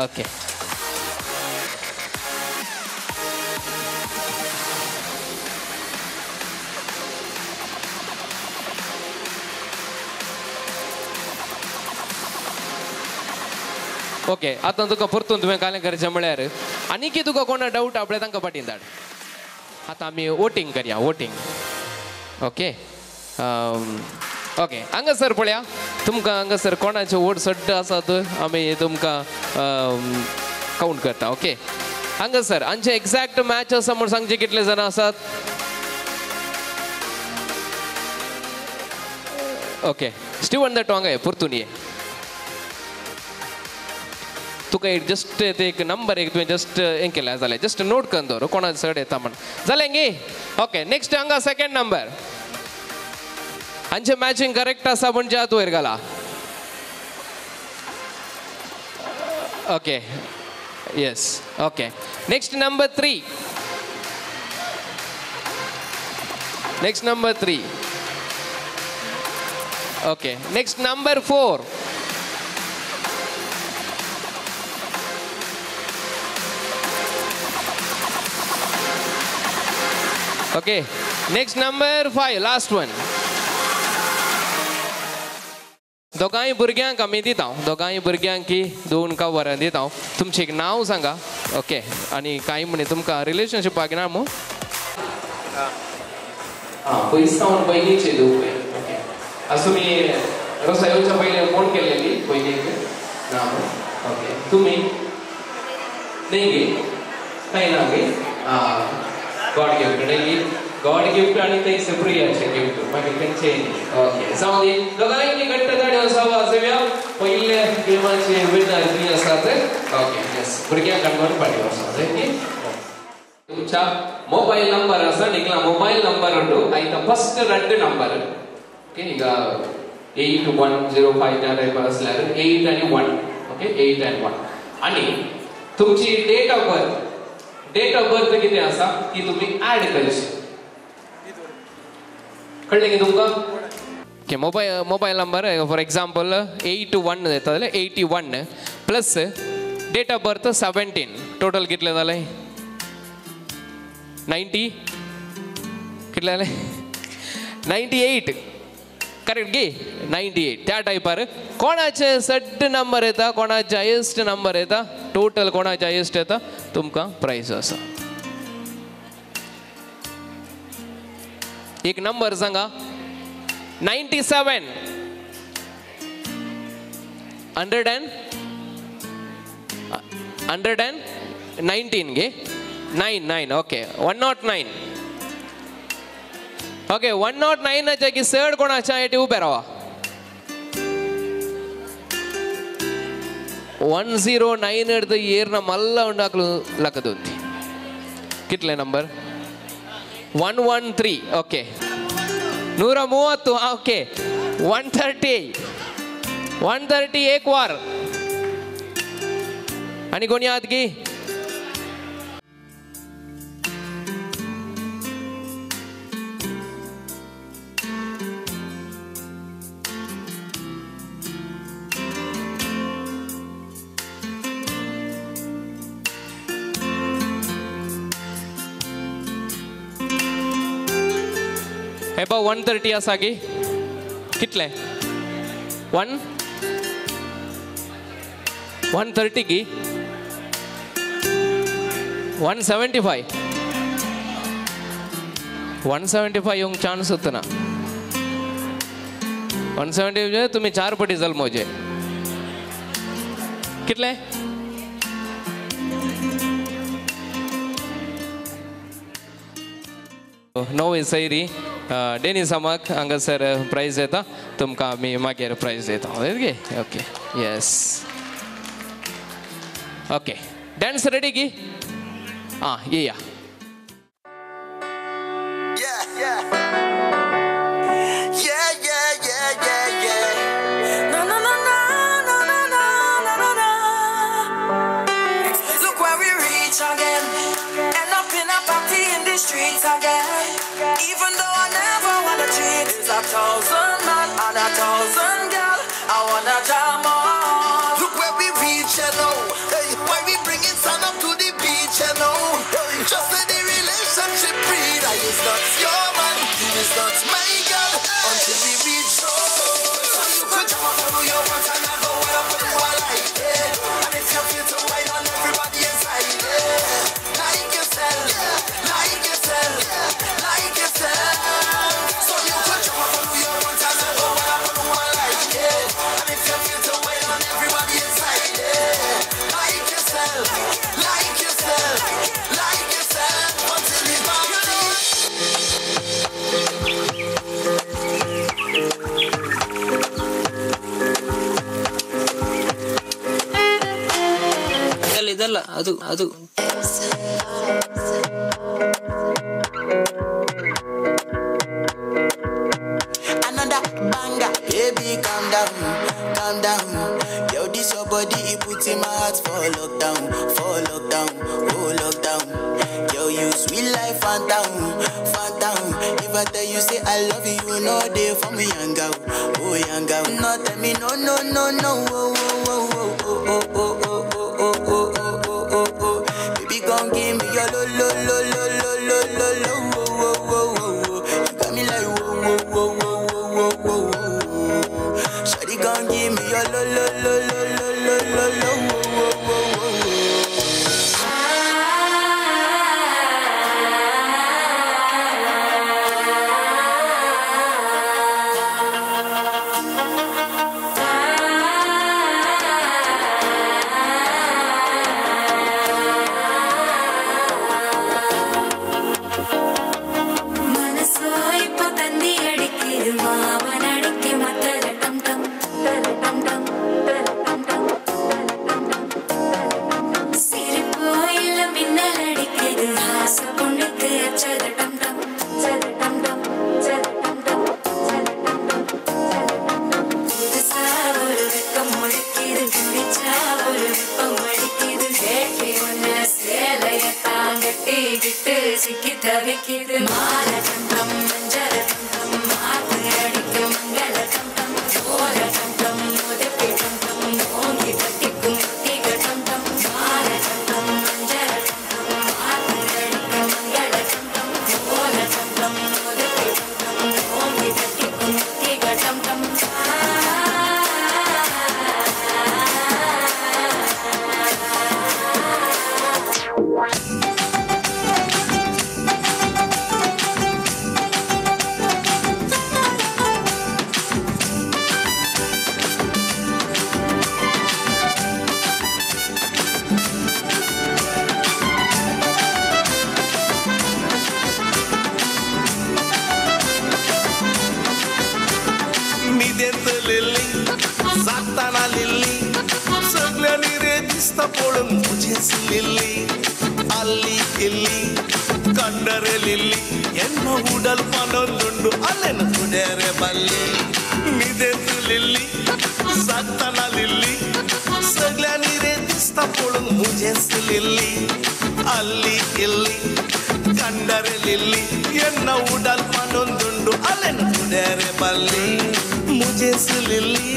ओके ओके आतां तुका परतून तुवें कालें करचें म्हळ्यार आनीक तुका कोणा डावट आपले तांकां पाटीन धाड आतां आमी वोटींग करया वोटींग ओके ओके हांगासर पळया तुमकां हांगासर कोणाचे वोट सड्ड आसात आमी तुमकां कावंट करता ओके हांगासर हांचे एक्झॅक्ट मॅच आसा म्हूण सांगचे कितले जाणां आसात ओके स्टीवन दट हांगा परतून ये तुका जस्ट एक नंबर एक तुवें जस्ट हें केल्या जालें जस्ट नोट करून दवर कोणाचे चड येता म्हण जालें गे ओके नेक्स्ट हांगा 2nd नंबर हांचे मॅचिंग करेक्ट आसा म्हणजे हात वयर घाला okay yes okay next number 3 next number 3 okay next number 4 okay next number 5 last one दोगांय भुरग्यांक आमी दिता दोगांय भुरग्यांक की 2 कवरां दिता तुमचें एक नांव सांगा ओके आनी कांय म्हणे तुमकां रिलेशनशिपाक ना मू पयसावन पयलींचे लोक ओके आज तुमी रोसा येवच्या पयलीं फोन केलेली पयलीं ना ओके तुमी न्ही गे कांय ना गे god gift daily god gift आणि ते प्रियाचे गिफ्ट मागीर तेंचे ओके जाऊ दे दोगांयनी घट्ट ताळयो वाजोवया पयले गेमाचे विनर बी आसात ओके यस भुरग्यांक काडून पाडयो आसा ओके तुमचा मोबाईल नंबर आसा निकला मोबाईल नंबर उंटू आयता फस्ट रेड नंबर ओके ಈಗ 8105 टाइप असल्यार 8 आणि 1 ओके 8 and 1 आणि तुमची डेट ऑफ बर्थ किती आसा ती तुम्ही ऍड करची कळले की तुमका okay mobile number for example 81 येता जाल्यार 81 plus date of birth 17 total कितले जाले 90 कितले जाले 98 करेक्ट गे 98 त्या टायपार कोणाचे सड्ड नंबर येता कोणाचे हायेस्ट नंबर येता टोटल कोणाचे हायेस्ट येता तुमका प्राइस आसा एक नंबर सांगा 97 119 गे 9 ओके 109 ओके 109 जागी सड कोणाच्या एटी उभे रावा 109 ಹಿಡಿದು ಏರ್ನ ಮಲ್ಲ ಉಂಡಾಕಲು ಲಕ್ಕದೊಂದಿ ಕಿಟ್ಲೆ ನಂಬರ್ 113 ಓಕೆ 130 ಓಕೆ 130 एक वार आणि कोणी आत गी एबा 130 आसा गी कितले 130 गी 175 येऊंक चान्स होता ना 170 तुम्ही 4 पटी जाल मोजे कितले नवे सैरी डेनिसामाक हांगासर प्राइज येता तुमकां आमी मागीर प्राइज दिता okay okay yes okay dance ready की येया Streets again, even though I never wanna cheat. There's 1,000 man and 1,000 girl. I wanna jam on. Look where we reach, you know. Hey, why we bringing sun up to the beach, you know. Hey, just let the relationship breathe. I is not your man, you is not my girl. Until we reach home. So you could jam up all your words and I go where I put you all like it. And if you feel to wine on everybody inside it. Like yourself, like yourself, like yourself. So you could jump up on your one time and go where I put you all like it. And if you feel to wine on everybody inside it. Like yourself, like yourself, like yourself. Until we ಇದಲ್ಲ ಅದು ಅದು another banger, baby calm down, calm down. Yo, this your body, it puts in my heart for lockdown, oh lockdown. Yo, you sweet life, phantom, phantom. If I tell you say I love you, you know they for me young girl, oh young girl. No tell me no, no, no, no, oh, oh, oh, oh, oh, oh, oh, oh, oh, oh, oh, oh. Baby, gon' give me your lo, lo, lo, lo, lo, lo, lo, lo, oh, oh, oh, oh. You got me like whoa, whoa, whoa, whoa, whoa, whoa, whoa. Shawty gon' give me your lo, lo, lo, lo, lo, lo, lo, lo, whoa, whoa, whoa, whoa. விக்கிட்டு சிக்கிட்ட விக்கிட்டு மாற கண்டம் மஞ்சர கண்டம் மாத்து அடிக்கும் மங்கள கண்டம் ஓர கண்டம் உதப்பி கண்டம் ஓங்கி கட்டிக்கும் தீக கண்டம் மாற கண்டம் மஞ்சர கண்டம் மாத்து அடிக்கும் மங்கள கண்டம் ஓர கண்டம் உதப்பி கண்டம் ஓங்கி கட்டிக்கும் தீக கண்டம் जाताना लिल्ली सगळ्यांनी रे दिसता पळून मुझेच लिल्ली अल्ली इल्ली कंडरे लिल्ली ಎನ್ನ ಉಡಲ್ ಪನೊಂದುಂಡು ಅಲ್ಲೆನ ಕುಡೇರೆ ಬಲ್ಲಿ ನಿದೆತು लिल्ली जाताना लिल्ली सगळ्यांनी रे दिसता पळून मुझेच लिल्ली अल्ली इल्ली कंडरे लिल्ली ಎನ್ನ ಉಡಲ್ ಪನೊಂದುಂಡು ಅಲ್ಲೆನ ಕುಡೇರೆ ಬಲ್ಲಿ मुझेच लिल्ली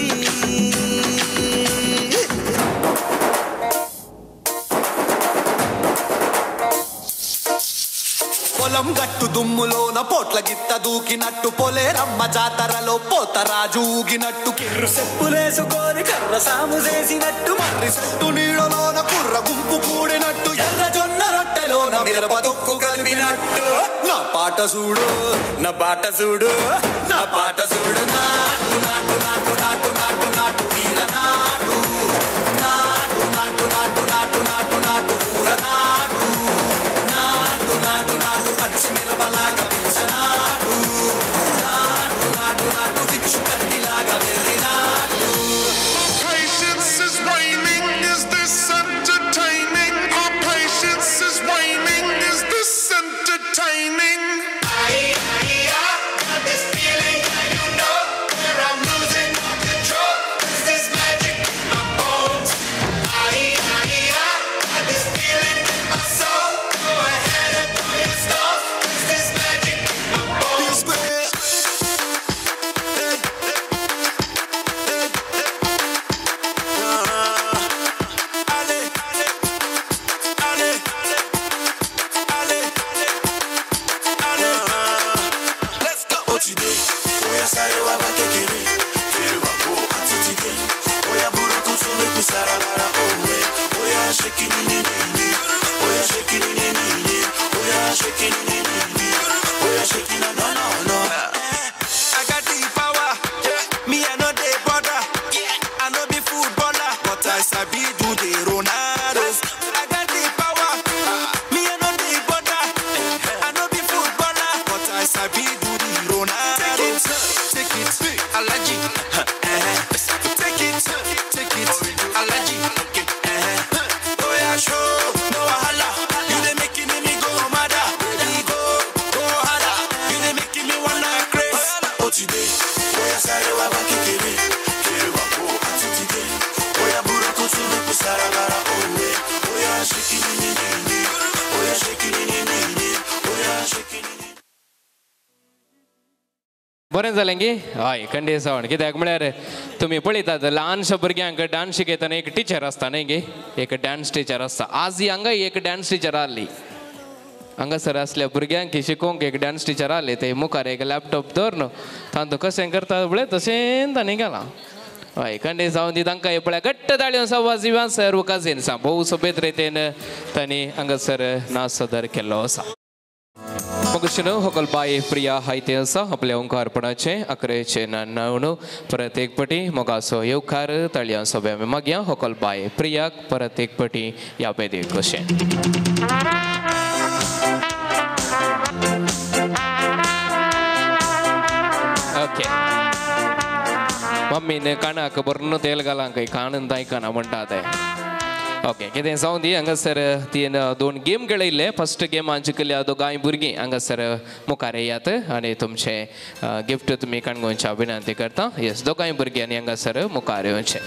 పొలం గట్టు దుమ్ములోన పోట్ల గిత్త దూకినట్టు పొలేరమ్మ జాతరలో పోతరాజు ఊగినట్టు కిర్రు సెప్పులేసుకొని కర్ర సాము చేసినట్టు మర్రి చెట్టు నీడలోన కుర్ర గుంపు కూడినట్టు ఎర్ర జొన్న రొట్టెలోన మిరప తొక్కు కలిపినట్టు నా పాట చూడు నా బాట చూడు నా పాట చూడు నాటు నాటు నాటు నాటు నాటు నాటు వీర నాటు నాటు నాటు నాటు నాటు నాటు నాటు ఊర నాటు నాటు నాటు నాటు పచ్చి మిరపలాగా పెంచనాటు నాటు నాటు నాటు విచ్చు కత్తిలాగా వెళ్ళినాటు. Patience is waning, is this entertaining? Our patience is waning, is this entertaining? Got this feeling, you know, where I'm losing control. Is this magic in my bones? Got this feeling in my soul. Go ahead and throw your stones. Is this magic in my bones? I got the power, me I know they bother. I know be footballer, but I sabi do the Ronaldos. I got the power, me I know they bother. I know be footballer, but I sabi do the Ronaldos. Take it, Alaji. Take it, Alaji. Oh yeah, show, no wahala. You dey making me go mad. Baby, go harder. You dey making me wanna craze. Oh today, oh yeah, sorry, wa ba kekere. Kere wa go ati today. Oh yeah, buru kutu me kusara gara oh yeah. Oh yeah, shake it ni ni. Oh yeah, shake it ni ni. Oh yeah, shake it. बरें जालें गे हय खंडे सावण कित्याक म्हळ्यार तुमी पळयतात ल्हानशा भुरग्यांक डान्स शिकयतना एक टिचर आसता न्ही गे एक डान्स टिचर आसता आज हांगा एक डान्स टिचर आहली हांगासर असल्या भुरग्यांक शिकोवंक एक डान्स टिचर आहले ते मुखार एक लॅपटॉप दवरन तांतूं कशें करता पळय तशें तांणी गेलां हय खंडे सावंत तांकां हे पळय घट्ट ताळयो सवाज इवान सर काजेनसा भोव सोबेत रितीन तांणी हांगासर नाच सदर केल्लो आसा मगशनो होकलबाई प्रिया हायते आसा आपल्या ओंकारपणाचे अकरेचे नवणू परत एक पटी मोगासो येवकार तळया सोब्या मागया होकलबाई प्रियाक परत एक पटी या वेदेक कशें ओके मम्मीने कानाक बरनो तेल घालां काही कान दायकना म्हणटा ते ओके कितें जावं दी हांगासर तीन दोन गेम खेळिल्ले फर्स्ट गेमान जिखल्या दोगांय भुरगीं हांगासर मुखार येयात आनी तुमचे गिफ्ट तुमी काणगोंच्या विनंती करता येस दोगांय भुरग्यांनी हांगासर मुखार येवचें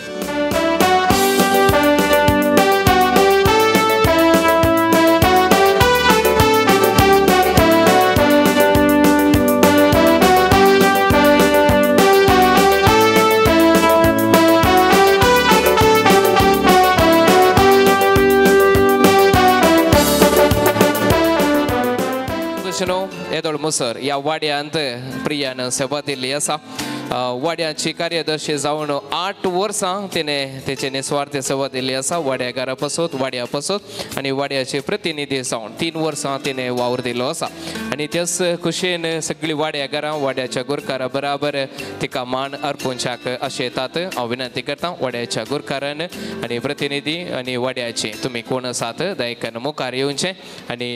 मगशनो येदोळ मुसर या वाड्यांत प्रियान सेवा दिल्ली असा वाड्याची कार्यदर्शी जावन 8 वर्सां तिने तेचे निस्वार्थ सेवा दिल्ली असा वाड्यागारा पासून वाड्या पासून आणि वाड्याचे प्रतिनिधी जावन 3 वर्सां तिने वावर दिलो असा आणि त्याच खुशेन सगळी वाड्यागारां वाड्याच्या गुरकारा बराबर तिका मान अर्पूंचाक अशें येतात हांव विनंती करता वाड्याच्या गुरकारान आणि प्रतिनिधी आणि वाड्याचे तुम्ही कोण आसात दयेकन मुखार येवचें आणि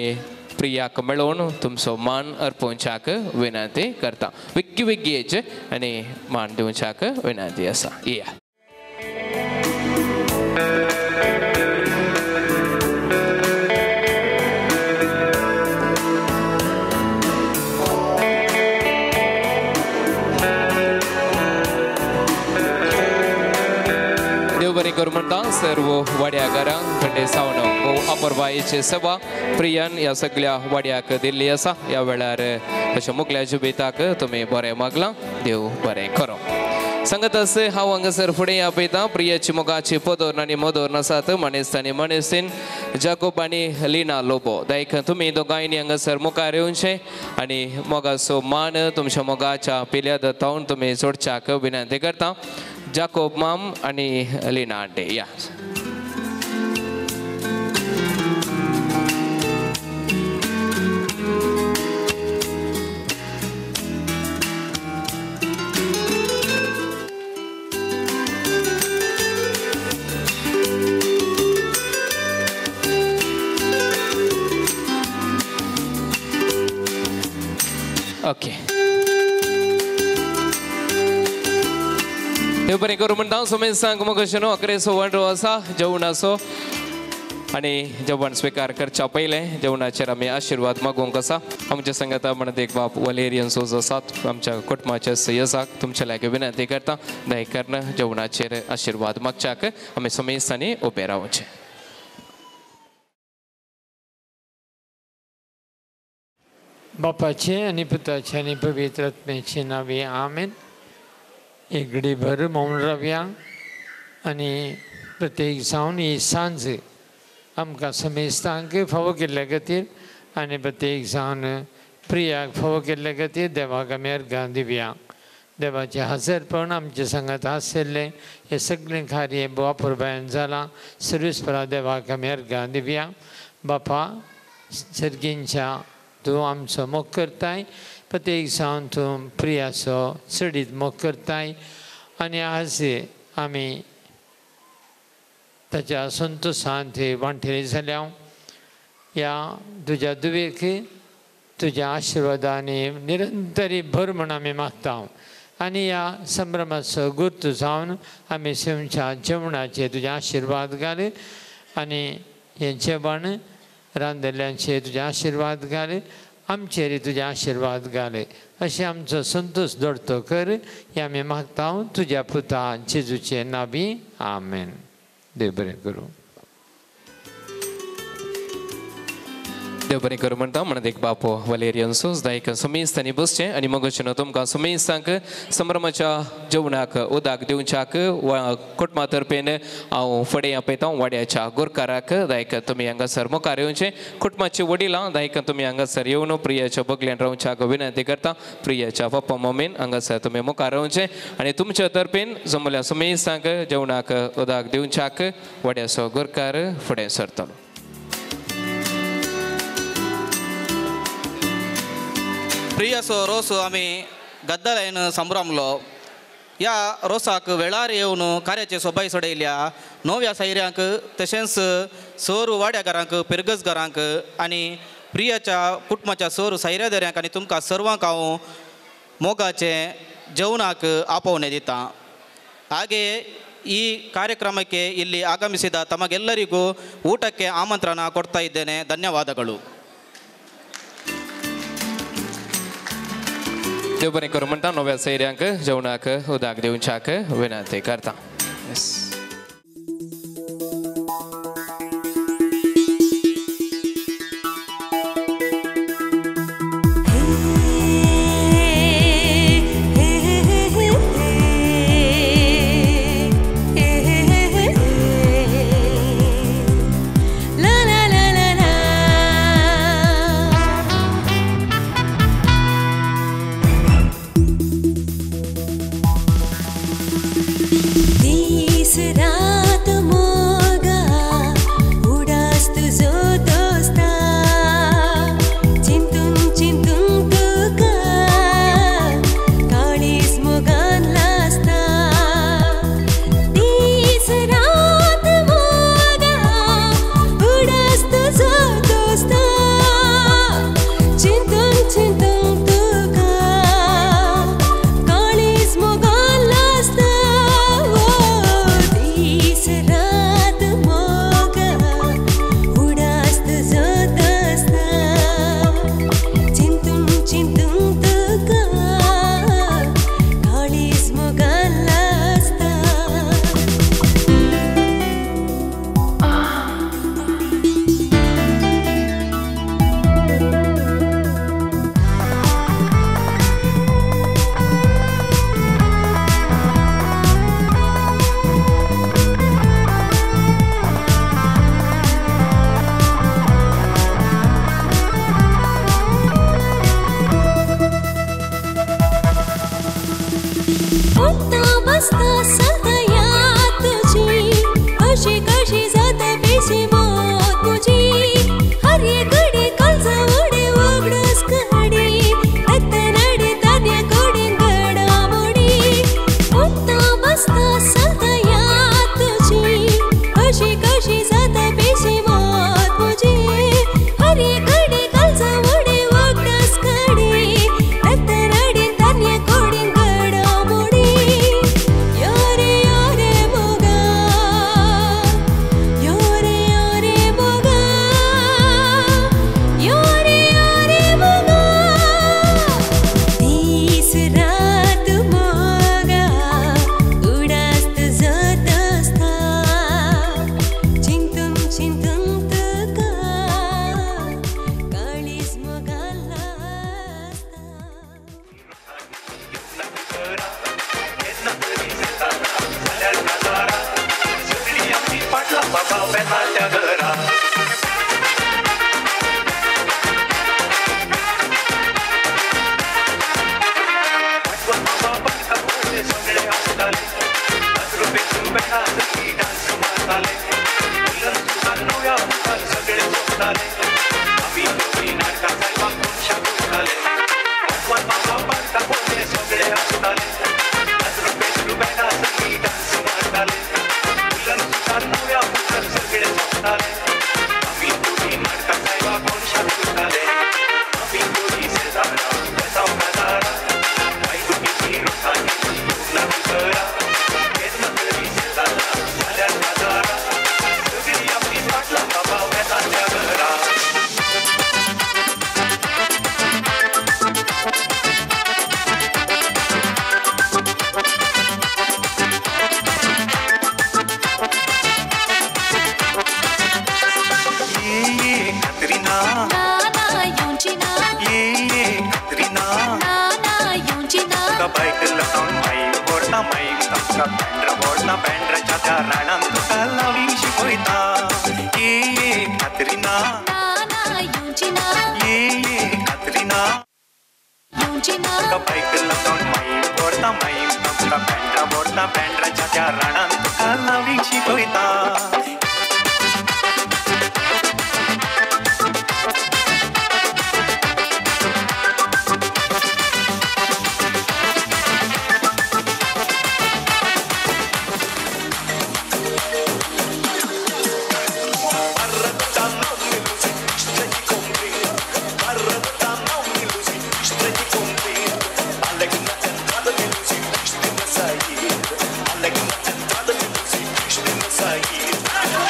प्रियाक मेळोवन तुमचो मान अर्पोवच्याक विनंती करता विग्गी विग्गीचे आनी मान दिवच्याक विनंती आसा या बरी करून म्हणटा सर्व वाड्यागारांक खंडे सावन अपर्बायेची सेवा प्रियान ह्या सगळ्या वाड्याक दिल्ली आसा ह्या वेळार अशा मुखल्या जिबेताक तुमी बरें मागलां देव बरें करो सांगत असे हांव हांगासर फुडें आपयतां प्रियाची मोगाची पदोर आनी मदोर आसात मनीस आनी मनीसीन जाकोब आनी लिना लोबो दायक तुमी दोगांयनी हांगासर मुखार येवचें आनी मोगाचो मान तुमच्या मोगाच्या पिल्या दतावन तुमी जोडच्याक विनंती करता जाकोब माम आणि लीना आंटे या ओके देव बरें करूं म्हणटा सुमेश सांग मगशनो अकरेसो वंडो आसा जेवणाचो आनी जेवण स्वीकार करच्या पयलें जेवणाचेर आमी आशिर्वाद मागूंक आसा आमच्या संगता म्हणत एक बाप वलेरियन सोज आसात आमच्या कुटुंबाच्या सयसाक तुमचे लागी विनंती करता दयेकन जेवणाचेर आशिर्वाद मागच्याक आमी सुमेशांनी उबे रावचे बापाचे आणि पुताचे आणि पवित्र आत्म्याचे नावे आमेन एक घडीभर मौन रावया आणि प्रत्येक जावन ही सांज आमकां समेस्तांक फावो केल्ल्या खातीर आनी प्रत्येक जावन प्रियाक फावो केल्ल्या खातीर देवाक आमी अर्घां दिवया देवाचें हजरपण आमचे सांगात आशिल्लें हें सगळें कार्य वापरबायन जालां सर्विस्परा देवाक आमी अर्घां दिवया बापा सर्गींच्या तूं आमचो मोग करताय प्रत्येक जावन तूं प्रियाचो चडीत मोग करताय आनी आज आमी ताच्या संतोशांत वांटेली जाल्या ह्या तुज्या दुवेक तुज्या आशिर्वादांनी निरंतरी भर म्हूण आमी मागता आनी ह्या संभ्रमाचो गुर्त जावन आमी सेवच्या जेवणाचे तुजे आशिर्वाद घाल आनी हें जेवण रांदल्यांचे तुजे आशिर्वाद घाल आमचेर तुजे आशिर्वाद घाल अशें आमचो संतोश दडतो कर हें आमी मागता तुज्या पुता जेजूचे नांवी आमेन देव बरें करूं देव बरें करूं म्हणटा म्हणत एक बापो वलेरियन सोज दायक समेस्तांनी बसचें आनी मगशें तुमकां समेस्तांक संभ्रमाच्या जेवणाक उदक दिवच्याक कुटुंबा तर्फेन हांव फुडें आपयता वाड्याच्या गोरकाराक दायक तुमी हांगासर मुखार येवचें कुटुंबाची वडिलां दायक तुमी हांगासर येवन प्रियाच्या बगलेन रावच्याक विनंती करता प्रियाच्या पप्पा मम्मीन हांगासर तुमी मुखार रावचें आनी तुमच्या तर्फेन जमल्या समेस्तांक जेवणाक उदक दिवच्याक वाड्याचो गोरकार फुडें सरतलो प्रियासो रोस आमी गद्दलायन संभ्रमलो ह्या रोसाक वेळार येवन कार्याचे सोबाय सोडयल्या नव्या सायऱ्यांक तशेंच सर वाड्याकारांक पिरगसकारांक आनी प्रियाच्या कुटुंबाच्या सर सायऱ्यादऱ्यांक आनी तुमकां सर्वांक हांव मोगाचे जेवणाक आपोवणे दिता ಹಾಗೆ ಈ ಕಾರ್ಯಕ್ರಮಕ್ಕೆ ಇಲ್ಲಿ ಆಗಮಿಸಿದ ತಮಗೆಲ್ಲರಿಗೂ ಊಟಕ್ಕೆ ಆಮಂತ್ರಣ ಕೊಡ್ತಾ ಇದ್ದೇನೆ ಧನ್ಯವಾದಗಳು देव बरें करूं म्हणटा नव्या सैऱ्यांक जेवणाक उदक दिवच्याक विनंती करता Sair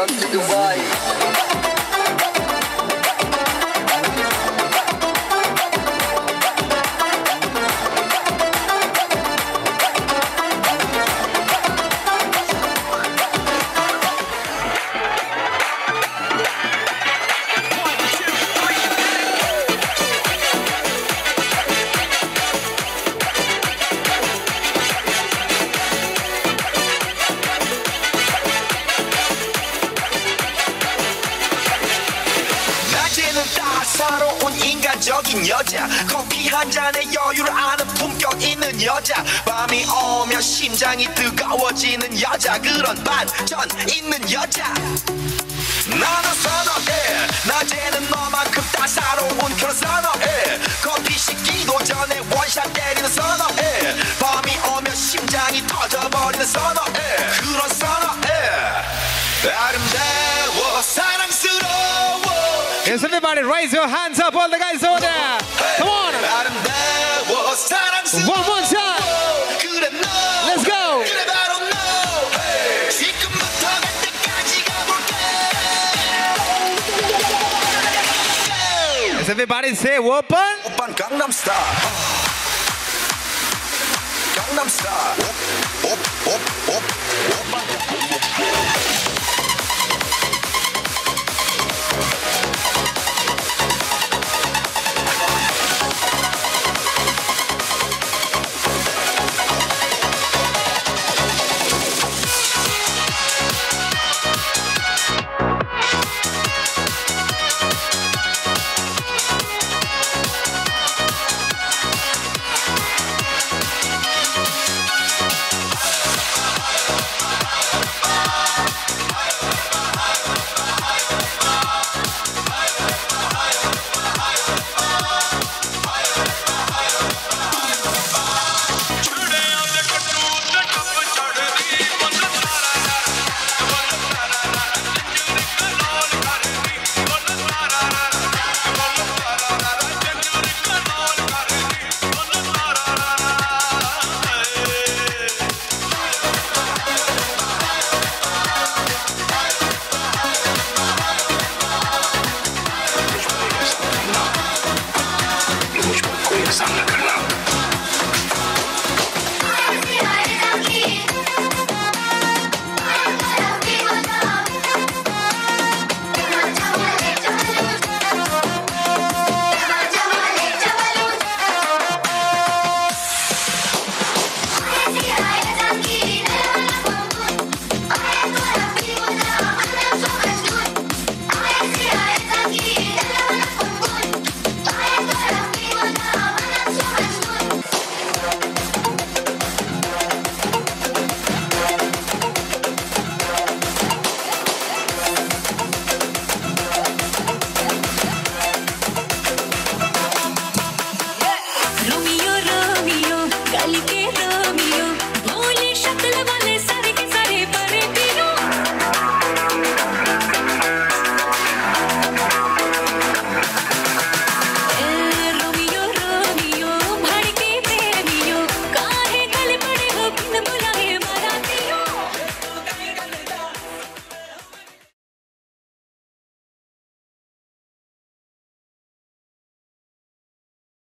welcome to Dubai. 인간적인 여자 커피 한 잔에 여유를 아는 품격 있는 여자 밤이 오면 심장이 뜨거워지는 여자 그런 반전 있는 여자 나는 선호해 낮에는 너만큼 따사로운 그런 선호해 커피 식기도 전에 원샷 때리는 선호해 밤이 오면 심장이 터져버리는 선호해 그런 선호해 아름다워 사랑스러워. Yes, everybody, raise your hands up, all the guys over there. Come on. One more time. Let's go. Yes, everybody say open. Open Gangnam Style. Gangnam Style. Open.